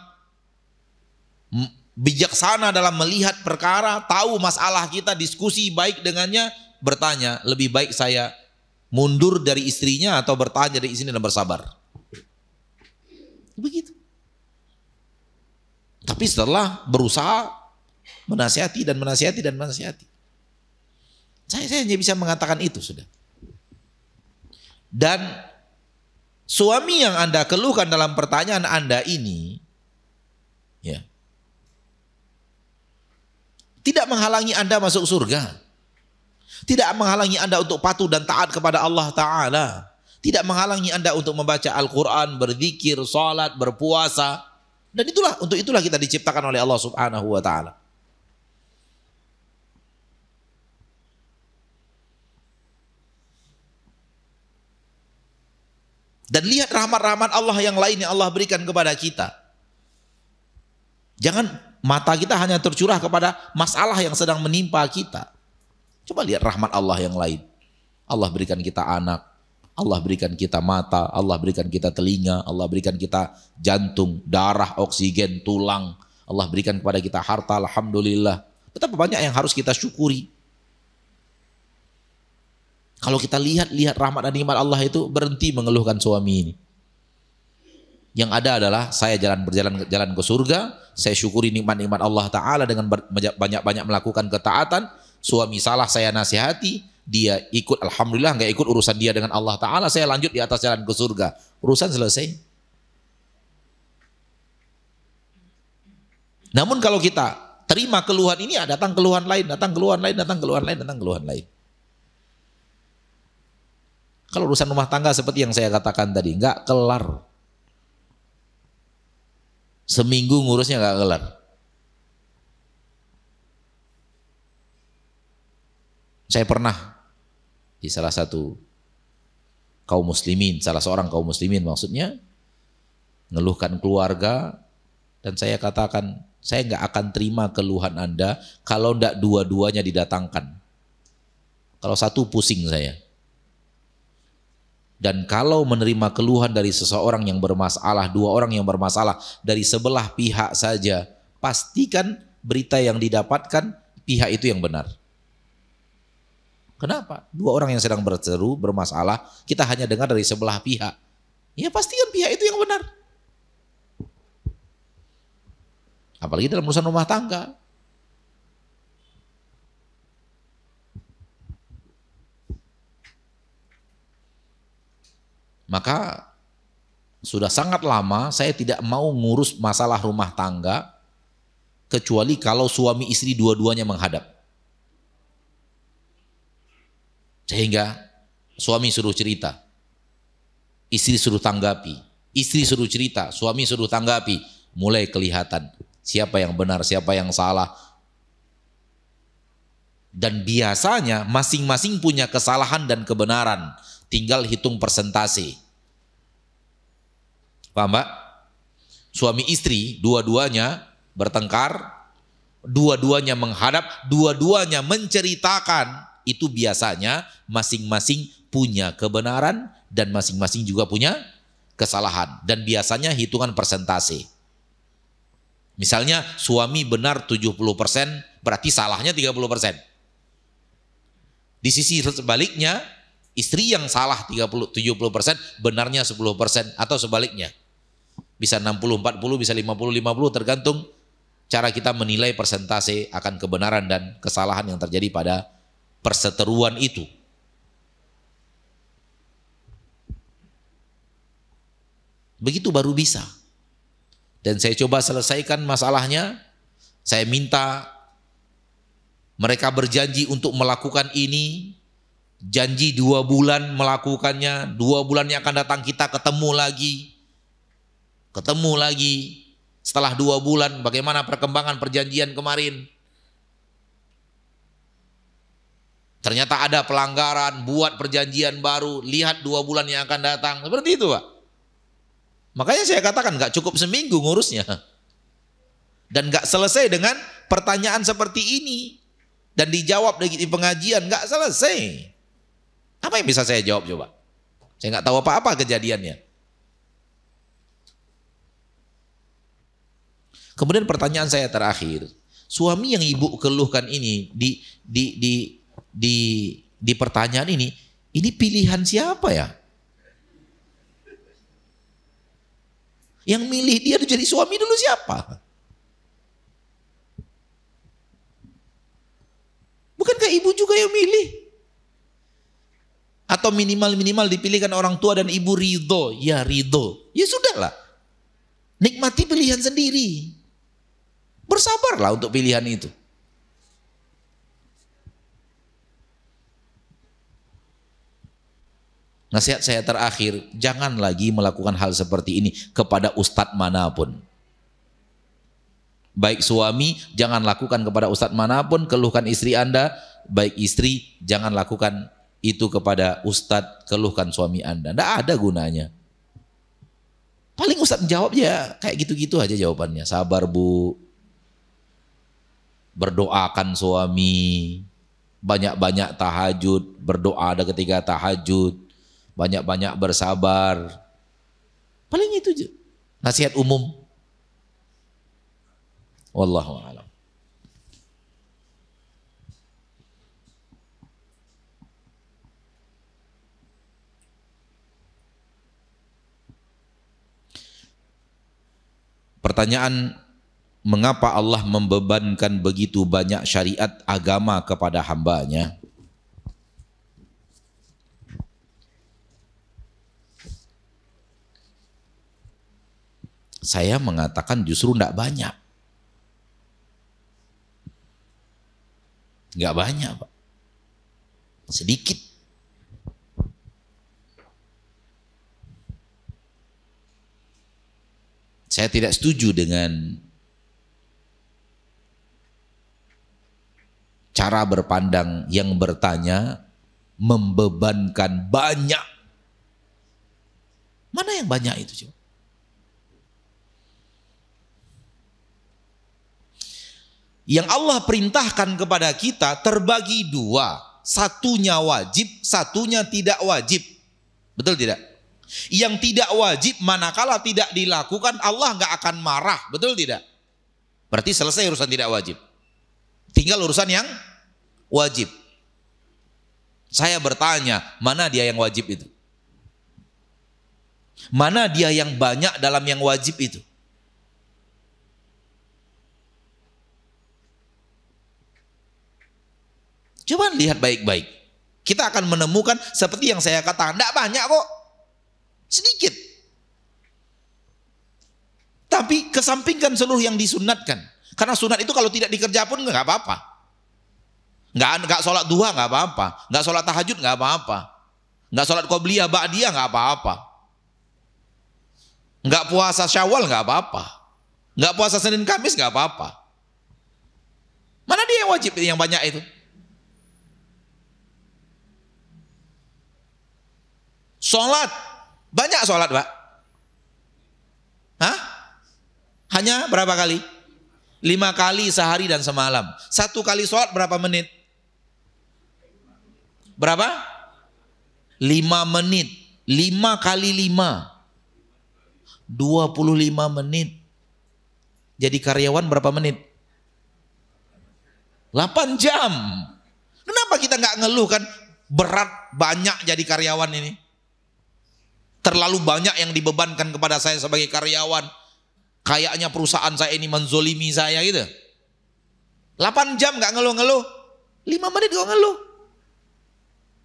bijaksana dalam melihat perkara, tahu masalah kita, diskusi baik dengannya, bertanya, lebih baik saya mundur dari istrinya atau bertahan dari istrinya dan bersabar. Begitu. Tapi setelah berusaha menasihati dan menasihati dan menasihati. Saya hanya bisa mengatakan itu sudah. Dan suami yang Anda keluhkan dalam pertanyaan Anda ini, ya, tidak menghalangi Anda masuk surga. Tidak menghalangi Anda untuk patuh dan taat kepada Allah Ta'ala. Tidak menghalangi Anda untuk membaca Al-Quran, berzikir, salat, berpuasa. Dan untuk itulah kita diciptakan oleh Allah Subhanahu wa Ta'ala. Dan lihat rahmat-rahmat Allah yang lain yang Allah berikan kepada kita. Jangan mata kita hanya tercurah kepada masalah yang sedang menimpa kita. Coba lihat rahmat Allah yang lain. Allah berikan kita anak, Allah berikan kita mata, Allah berikan kita telinga, Allah berikan kita jantung, darah, oksigen, tulang. Allah berikan kepada kita harta, alhamdulillah. Betapa banyak yang harus kita syukuri. Kalau kita lihat rahmat dan nikmat Allah itu, berhenti mengeluhkan suami ini. Yang ada adalah saya berjalan ke surga, saya syukuri nikmat-nikmat Allah Ta'ala dengan banyak-banyak melakukan ketaatan. Suami salah saya nasihati, dia ikut, alhamdulillah nggak ikut urusan dia dengan Allah Ta'ala, saya lanjut di atas jalan ke surga. Urusan selesai. Namun kalau kita terima keluhan ini, datang keluhan lain, datang keluhan lain, datang keluhan lain, datang keluhan lain. Kalau urusan rumah tangga seperti yang saya katakan tadi, nggak kelar. Seminggu ngurusnya nggak kelar. Saya pernah di salah satu kaum muslimin, salah seorang kaum muslimin maksudnya, ngeluhkan keluarga, dan saya katakan, saya nggak akan terima keluhan Anda kalau nggak dua-duanya didatangkan. Kalau satu pusing saya. Dan kalau menerima keluhan dari seseorang yang bermasalah, dua orang yang bermasalah, dari sebelah pihak saja, pastikan berita yang didapatkan pihak itu yang benar. Kenapa? Dua orang yang sedang berseru, bermasalah, kita hanya dengar dari sebelah pihak. Ya pastikan pihak itu yang benar. Apalagi dalam urusan rumah tangga. Maka sudah sangat lama saya tidak mau ngurus masalah rumah tangga kecuali kalau suami istri dua-duanya menghadap. Sehingga suami suruh cerita, istri suruh tanggapi, istri suruh cerita, suami suruh tanggapi. Mulai kelihatan siapa yang benar, siapa yang salah. Dan biasanya masing-masing punya kesalahan dan kebenaran. Tinggal hitung persentase. Paham Mbak? Suami istri dua-duanya bertengkar, dua-duanya menghadap, dua-duanya menceritakan. Itu biasanya masing-masing punya kebenaran dan masing-masing juga punya kesalahan. Dan biasanya hitungan persentase. Misalnya suami benar 70%, berarti salahnya 30%. Di sisi sebaliknya, istri yang salah 70%, benarnya 10%, atau sebaliknya. Bisa 60-40, bisa 50-50, tergantung cara kita menilai persentase akan kebenaran dan kesalahan yang terjadi pada perseteruan itu. Begitu baru bisa. Dan saya coba selesaikan masalahnya. Saya minta mereka berjanji untuk melakukan ini. Janji 2 bulan melakukannya. 2 bulan yang akan datang kita ketemu lagi. Ketemu lagi. Setelah 2 bulan bagaimana perkembangan perjanjian kemarin. Ternyata ada pelanggaran, buat perjanjian baru, lihat 2 bulan yang akan datang. Seperti itu Pak. Makanya saya katakan gak cukup seminggu ngurusnya. Dan gak selesai dengan pertanyaan seperti ini. Dan dijawab di pengajian, gak selesai. Apa yang bisa saya jawab coba? Saya gak tahu apa-apa kejadiannya. Kemudian pertanyaan saya terakhir. Suami yang ibu keluhkan ini di pertanyaan ini pilihan siapa ya? Yang milih dia jadi suami dulu siapa? Bukankah ibu juga yang milih? Atau minimal dipilihkan orang tua dan ibu ridho? Ya ridho. Ya sudahlah. Nikmati pilihan sendiri. Bersabarlah untuk pilihan itu. Nasihat saya terakhir, jangan lagi melakukan hal seperti ini kepada ustadz manapun. Baik suami, jangan lakukan kepada ustadz manapun, keluhkan istri Anda. Baik istri, jangan lakukan itu kepada ustadz, keluhkan suami Anda. Tidak ada gunanya. Paling ustadz menjawab ya kayak gitu-gitu aja jawabannya. Sabar bu, berdoakan suami, banyak-banyak tahajud, berdoa ada ketika tahajud. Banyak-banyak bersabar. Paling itu aja. Nasihat umum. Wallahu a'lam. Pertanyaan, mengapa Allah membebankan begitu banyak syariat agama kepada hambanya? Saya mengatakan justru tidak banyak. Nggak banyak, Pak. Sedikit. Saya tidak setuju dengan cara berpandang yang bertanya membebankan banyak. Mana yang banyak itu coba? Yang Allah perintahkan kepada kita terbagi dua. Satunya wajib, satunya tidak wajib. Betul tidak? Yang tidak wajib manakala tidak dilakukan Allah nggak akan marah. Betul tidak? Berarti selesai urusan tidak wajib. Tinggal urusan yang wajib. Saya bertanya, mana dia yang wajib itu? Mana dia yang banyak dalam yang wajib itu? Coba lihat baik-baik. Kita akan menemukan seperti yang saya katakan, tidak banyak kok. Sedikit. Tapi kesampingkan seluruh yang disunatkan. Karena sunat itu kalau tidak dikerja pun nggak apa-apa. Nggak sholat duha nggak apa-apa. Nggak sholat tahajud nggak apa-apa. Nggak sholat qobliyah ba'diyah nggak apa-apa. Nggak puasa Syawal nggak apa-apa. Nggak puasa Senin Kamis nggak apa-apa. Mana dia yang wajib yang banyak itu? Sholat, banyak sholat Pak. Hah? Hanya berapa kali? 5 kali sehari dan semalam. 1 kali sholat berapa menit? Berapa? 5 menit. 5 kali 5. 25 menit. Jadi karyawan berapa menit? 8 jam. Kenapa kita nggak ngeluh kan? Berat banyak jadi karyawan ini. Terlalu banyak yang dibebankan kepada saya sebagai karyawan. Kayaknya perusahaan saya ini menzolimi saya gitu. 8 jam gak ngeluh-ngeluh. 5 menit kok ngeluh.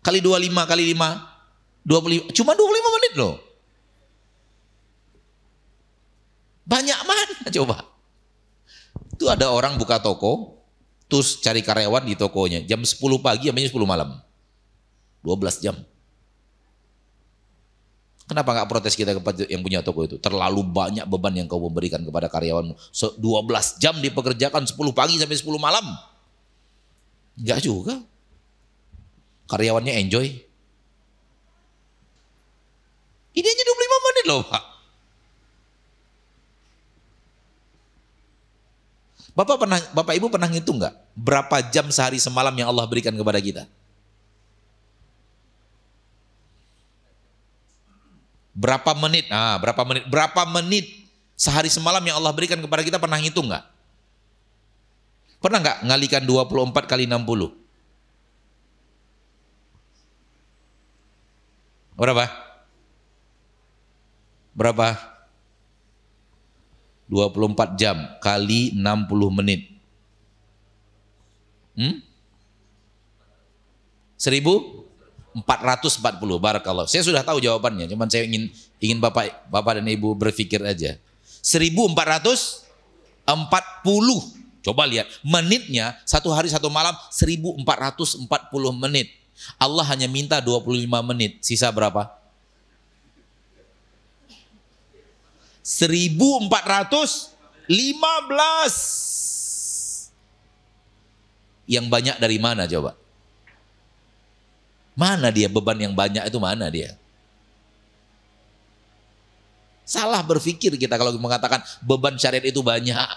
Kali 25, kali 5. 25, cuma 25 menit loh. Banyak mana coba. Itu ada orang buka toko. Terus cari karyawan di tokonya. Jam 10 pagi sampai 10 malam. 12 jam. Kenapa nggak protes kita kepada yang punya toko itu? Terlalu banyak beban yang kau memberikan kepada karyawanmu. 12 jam dipekerjakan 10 pagi sampai 10 malam. Enggak juga. Karyawannya enjoy. Ini aja 25 menit loh Pak. Bapak Ibu pernah ngitung nggak? Berapa jam sehari semalam yang Allah berikan kepada kita? Berapa menit? Berapa menit sehari semalam yang Allah berikan kepada kita, pernah ngitung nggak? Pernah nggak ngalikan 24 kali 60? Berapa? Berapa? 24 jam kali 60 menit. 1440. Barakallah. Saya sudah tahu jawabannya, cuman saya ingin Bapak dan Ibu berpikir aja. 1440. Coba lihat menitnya, satu hari satu malam 1440 menit. Allah hanya minta 25 menit. Sisa berapa? 1415. Yang banyak dari mana coba? Mana dia beban yang banyak itu, mana dia? Salah berpikir kita kalau mengatakan beban syariat itu banyak.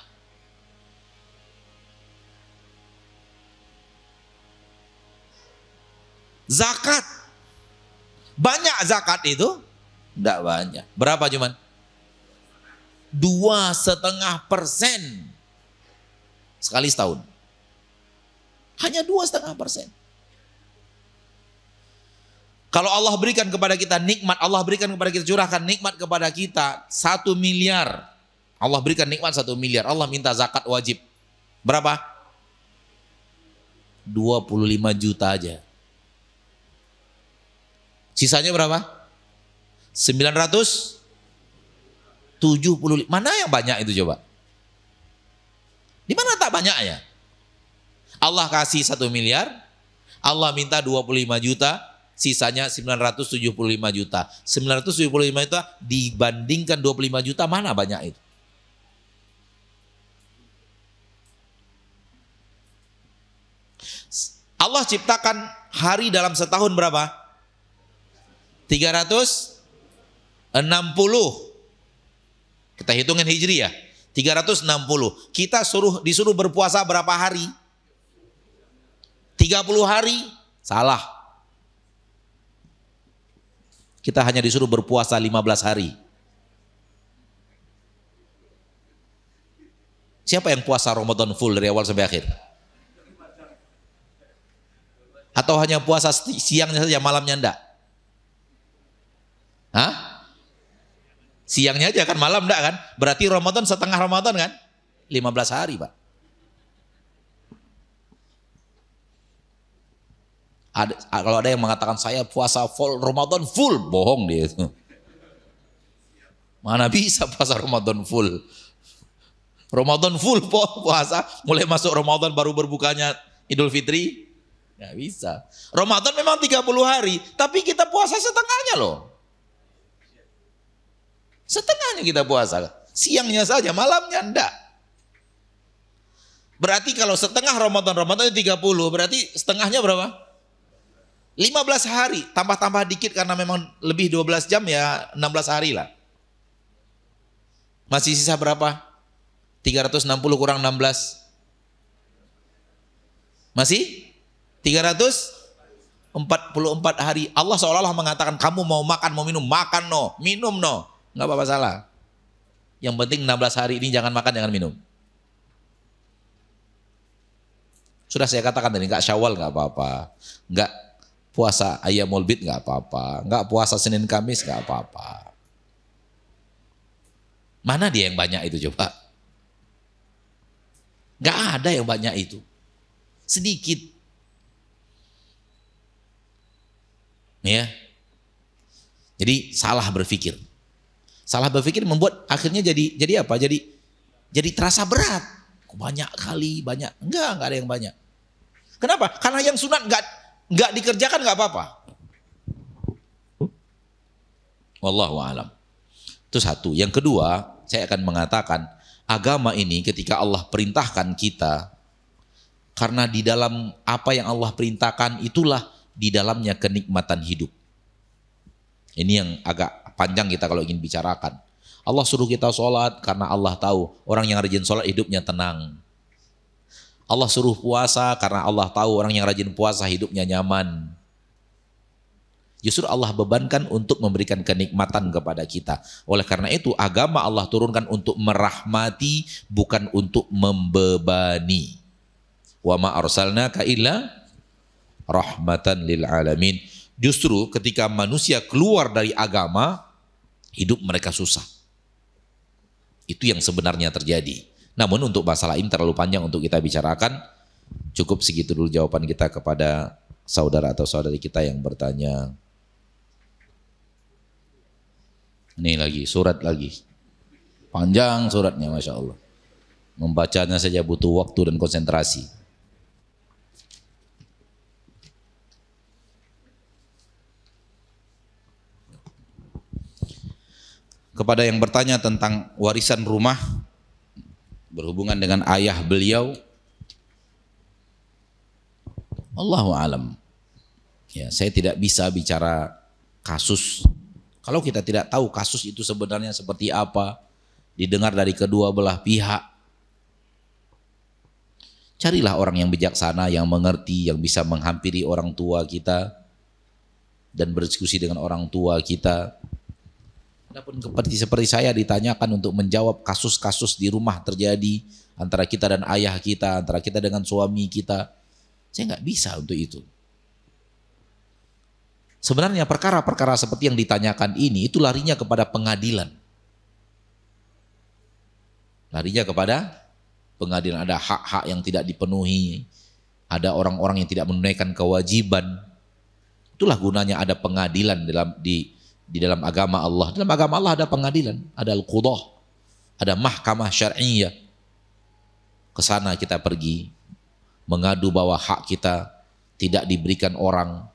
Zakat. Banyak zakat itu? Tidak banyak. Berapa cuman? 2,5% sekali setahun. Hanya 2,5%. Kalau Allah berikan kepada kita nikmat, Allah berikan kepada kita, curahkan nikmat kepada kita 1 miliar. Allah berikan nikmat 1 miliar. Allah minta zakat wajib. Berapa? 25 juta aja. Sisanya berapa? 975. Mana yang banyak itu coba? Di mana tak banyak ya? Allah kasih 1 miliar, Allah minta 25 juta, sisanya 975 juta. 975 juta dibandingkan 25 juta, mana banyak itu? Allah ciptakan hari dalam setahun berapa? 360. Kita hitungin Hijriah. 360. Kita disuruh berpuasa berapa hari? 30 hari? Salah. Kita hanya disuruh berpuasa 15 hari. Siapa yang puasa Ramadan full dari awal sampai akhir? Atau hanya puasa siangnya saja, malamnya enggak? Hah? Siangnya aja kan, malam enggak kan? Berarti Ramadan setengah Ramadan kan? 15 hari Pak. Kalau ada yang mengatakan saya puasa full Ramadan full, bohong dia itu. Mana bisa puasa Ramadan full? Ramadan full puasa, mulai masuk Ramadan baru berbukanya Idul Fitri? Nggak bisa. Ramadan memang 30 hari, tapi kita puasa setengahnya loh. Setengahnya kita puasa. Siangnya saja, malamnya enggak. Berarti kalau setengah Ramadan 30, berarti setengahnya berapa? 15 hari, tambah-tambah dikit karena memang lebih 12 jam ya 16 hari lah. Masih sisa berapa? 360 kurang 16. Masih 344 hari. Allah seolah-olah mengatakan kamu mau makan, mau minum, makan no, minum no. Nggak apa-apa, salah. Yang penting 16 hari ini jangan makan, jangan minum. Sudah saya katakan tadi, nggak Syawal nggak apa-apa, nggak puasa Ayyamul Bid nggak apa-apa, nggak puasa Senin Kamis nggak apa-apa. Mana dia yang banyak itu coba? Nggak ada yang banyak itu, sedikit. Ya, jadi salah berpikir. Salah berpikir membuat akhirnya jadi apa? Jadi terasa berat. Kok banyak kali, banyak. Enggak ada yang banyak. Kenapa? Karena yang sunat enggak dikerjakan enggak apa-apa. Wallahu a'lam. Itu satu. Yang kedua, saya akan mengatakan agama ini ketika Allah perintahkan kita, karena di dalam apa yang Allah perintahkan itulah di dalamnya kenikmatan hidup. Ini yang agak panjang kita kalau ingin bicarakan. Allah suruh kita sholat karena Allah tahu orang yang rajin sholat hidupnya tenang. Allah suruh puasa karena Allah tahu orang yang rajin puasa hidupnya nyaman. Justru Allah bebankan untuk memberikan kenikmatan kepada kita. Oleh karena itu agama Allah turunkan untuk merahmati, bukan untuk membebani. Wa ma arsalnaka illa rahmatan lil alamin. Justru ketika manusia keluar dari agama, hidup mereka susah. Itu yang sebenarnya terjadi. Namun untuk masalah ini terlalu panjang untuk kita bicarakan. Cukup segitu dulu jawaban kita kepada saudara atau saudari kita yang bertanya. Ini lagi, surat lagi. Panjang suratnya, Masya Allah. Membacanya saja butuh waktu dan konsentrasi. Kepada yang bertanya tentang warisan rumah berhubungan dengan ayah beliau, Allahu alam. Ya, saya tidak bisa bicara kasus. Kalau kita tidak tahu kasus itu sebenarnya seperti apa, didengar dari kedua belah pihak, carilah orang yang bijaksana, yang mengerti, yang bisa menghampiri orang tua kita dan berdiskusi dengan orang tua kita. Adapun seperti saya ditanyakan untuk menjawab kasus-kasus di rumah terjadi antara kita dan ayah kita, antara kita dengan suami kita, saya nggak bisa untuk itu. Sebenarnya perkara-perkara seperti yang ditanyakan ini itu larinya kepada pengadilan. Larinya kepada pengadilan, ada hak-hak yang tidak dipenuhi, ada orang-orang yang tidak menunaikan kewajiban. Itulah gunanya ada pengadilan di dalam agama Allah. Dalam agama Allah ada pengadilan, ada al-qudah, ada mahkamah syar'iyyah. Ke sana kita pergi mengadu bahwa hak kita tidak diberikan orang.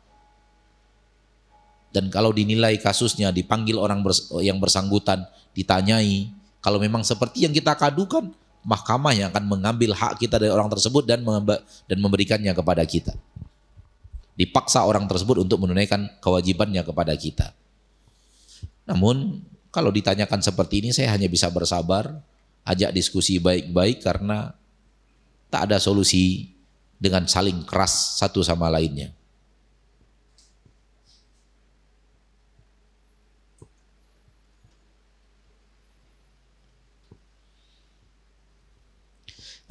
Dan kalau dinilai kasusnya, dipanggil orang yang bersangkutan, ditanyai, kalau memang seperti yang kita kadukan, mahkamah yang akan mengambil hak kita dari orang tersebut dan memberikannya kepada kita. Dipaksa orang tersebut untuk menunaikan kewajibannya kepada kita. Namun kalau ditanyakan seperti ini, saya hanya bisa bersabar, ajak diskusi baik-baik, karena tak ada solusi dengan saling keras satu sama lainnya.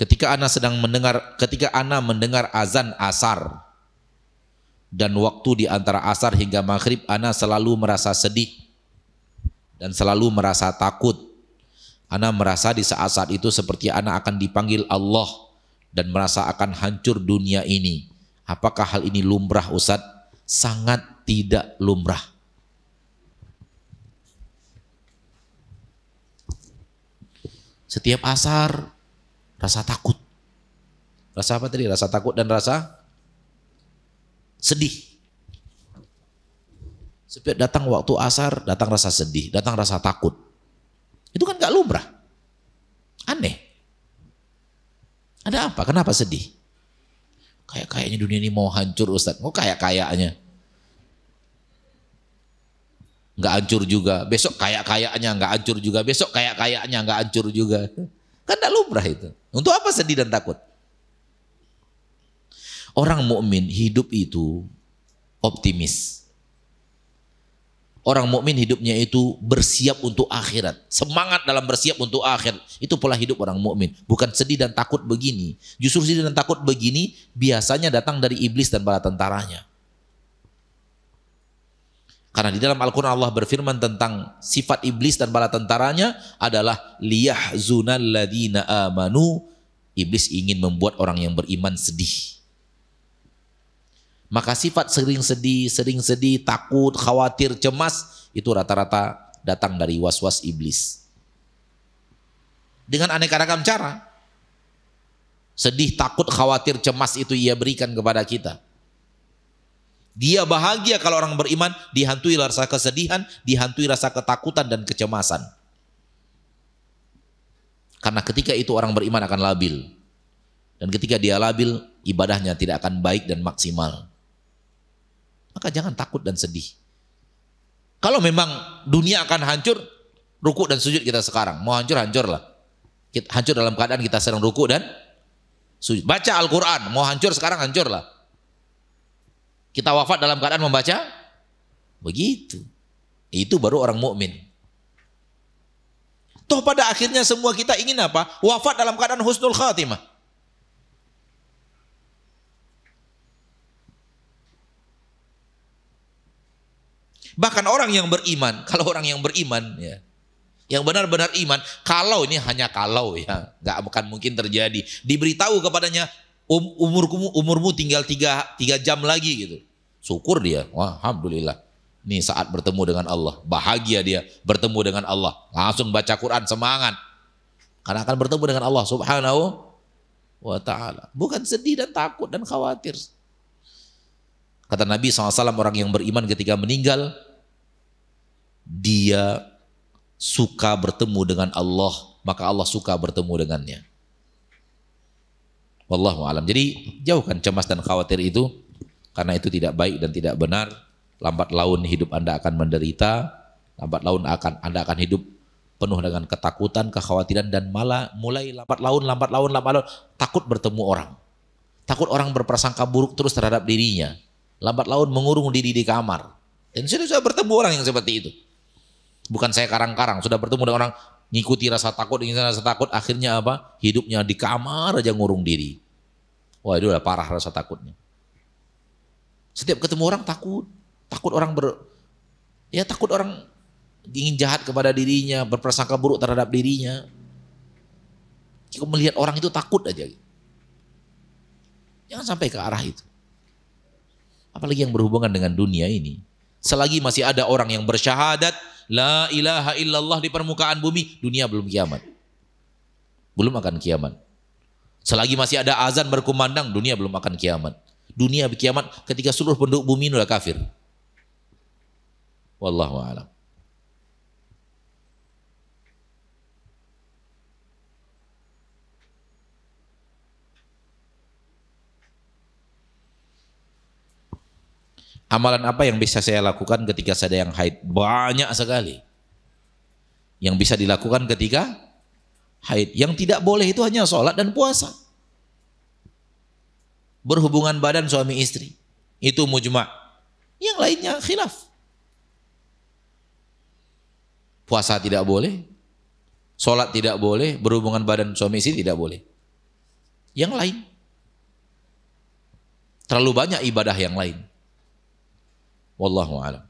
Ketika ana mendengar azan asar dan waktu di antara asar hingga maghrib, ana selalu merasa sedih dan selalu merasa takut. Ana merasa di saat-saat itu seperti ana akan dipanggil Allah dan merasa akan hancur dunia ini. Apakah hal ini lumrah, Ustadz? Sangat tidak lumrah. Setiap asar rasa takut. Rasa apa tadi? Rasa takut dan rasa sedih. Setiap datang waktu asar, datang rasa sedih, datang rasa takut. Itu kan gak lumrah. Aneh. Ada apa? Kenapa sedih? Kayaknya dunia ini mau hancur, Ustaz. Oh, kayaknya. Gak hancur juga. Besok kayaknya gak hancur juga. Besok kayaknya gak hancur juga. Kan gak lumrah itu. Untuk apa sedih dan takut? Orang mukmin hidup itu optimis. Orang mukmin hidupnya itu bersiap untuk akhirat, semangat dalam bersiap untuk akhirat. Itu pola hidup orang mukmin, bukan sedih dan takut begini. Justru sedih dan takut begini biasanya datang dari iblis dan bala tentaranya. Karena di dalam Al-Quran Allah berfirman tentang sifat iblis dan bala tentaranya adalah liyahzunal ladzina amanu. Iblis ingin membuat orang yang beriman sedih. Maka sifat sering sedih, takut, khawatir, cemas, itu rata-rata datang dari was-was iblis. Dengan aneka ragam cara. Sedih, takut, khawatir, cemas itu ia berikan kepada kita. Dia bahagia kalau orang beriman, dihantui rasa kesedihan, dihantui rasa ketakutan dan kecemasan. Karena ketika itu orang beriman akan labil. Dan ketika dia labil, ibadahnya tidak akan baik dan maksimal. Maka jangan takut dan sedih. Kalau memang dunia akan hancur, ruku dan sujud kita sekarang. Mau hancur, hancurlah. Hancur dalam keadaan kita sedang ruku dan sujud. Baca Al-Quran, mau hancur sekarang, hancurlah. Kita wafat dalam keadaan membaca, begitu. Itu baru orang mukmin. Toh pada akhirnya semua kita ingin apa? Wafat dalam keadaan husnul khatimah. Bahkan orang yang beriman, kalau orang yang beriman ya, yang benar-benar iman, kalau ini hanya kalau ya, nggak akan mungkin terjadi. Diberitahu kepadanya umurmu tinggal 3 jam lagi gitu. Syukur dia, wah alhamdulillah. Ini saat bertemu dengan Allah, bahagia dia bertemu dengan Allah. Langsung baca Quran, semangat. Karena akan bertemu dengan Allah Subhanahu wa ta'ala. Bukan sedih dan takut dan khawatir. Kata Nabi SAW, orang yang beriman ketika meninggal, dia suka bertemu dengan Allah, maka Allah suka bertemu dengannya. Wallahu a'lam. Jadi jauhkan cemas dan khawatir itu, karena itu tidak baik dan tidak benar. Lambat laun hidup Anda akan menderita, lambat laun Anda akan hidup penuh dengan ketakutan, kekhawatiran, dan malah mulai lambat laun takut bertemu orang. Takut orang berprasangka buruk terus terhadap dirinya. Lambat laun mengurung diri di kamar. Dan sudah bertemu orang yang seperti itu. Bukan saya karang-karang, sudah bertemu dengan orang ngikuti rasa takut, akhirnya apa? Hidupnya di kamar aja ngurung diri. Wah, itu udah parah rasa takutnya. Setiap ketemu orang takut orang takut orang ingin jahat kepada dirinya, berprasangka buruk terhadap dirinya. Jika melihat orang itu takut aja. Jangan sampai ke arah itu. Apalagi yang berhubungan dengan dunia ini. Selagi masih ada orang yang bersyahadat la ilaha illallah di permukaan bumi, dunia belum kiamat. Belum akan kiamat. Selagi masih ada azan berkumandang, dunia belum akan kiamat. Dunia kiamat ketika seluruh penduduk bumi sudah kafir. Wallahu a'lam. Amalan apa yang bisa saya lakukan ketika saya yang haid? Banyak sekali yang bisa dilakukan ketika haid. Yang tidak boleh itu hanya sholat dan puasa. Berhubungan badan suami istri, itu mujma'. Yang lainnya khilaf. Puasa tidak boleh, sholat tidak boleh, berhubungan badan suami istri tidak boleh. Yang lain, terlalu banyak ibadah yang lain. Wallahu a'lam.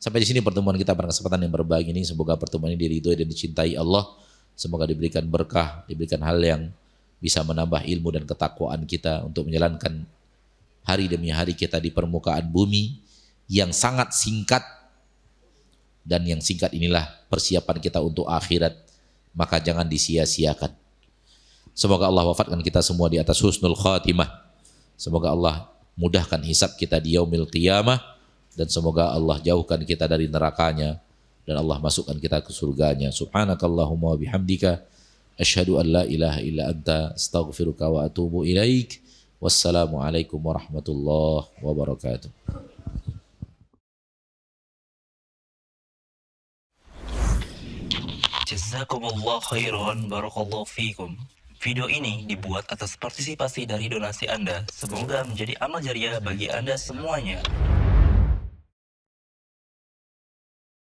Sampai di sini pertemuan kita pada kesempatan yang berbahagia ini. Semoga pertemuan ini diridhoi dan dicintai Allah. Semoga diberikan berkah, diberikan hal yang bisa menambah ilmu dan ketakwaan kita untuk menjalankan hari demi hari kita di permukaan bumi yang sangat singkat. Dan yang singkat inilah persiapan kita untuk akhirat. Maka jangan disia-siakan. Semoga Allah wafatkan kita semua di atas husnul khatimah. Semoga Allah mudahkan hisab kita di yaumil qiyamah. Dan semoga Allah jauhkan kita dari nerakanya. Dan Allah masukkan kita ke surganya. Subhanakallahumma wa bihamdika. Asyhadu an la ilaha illa anta. Astaghfiruka wa atubu ilaik. Wassalamualaikum warahmatullahi wabarakatuh. Jazakumullah khairan, barakallahu fikum. Video ini dibuat atas partisipasi dari donasi Anda. Semoga menjadi amal jariah bagi Anda semuanya.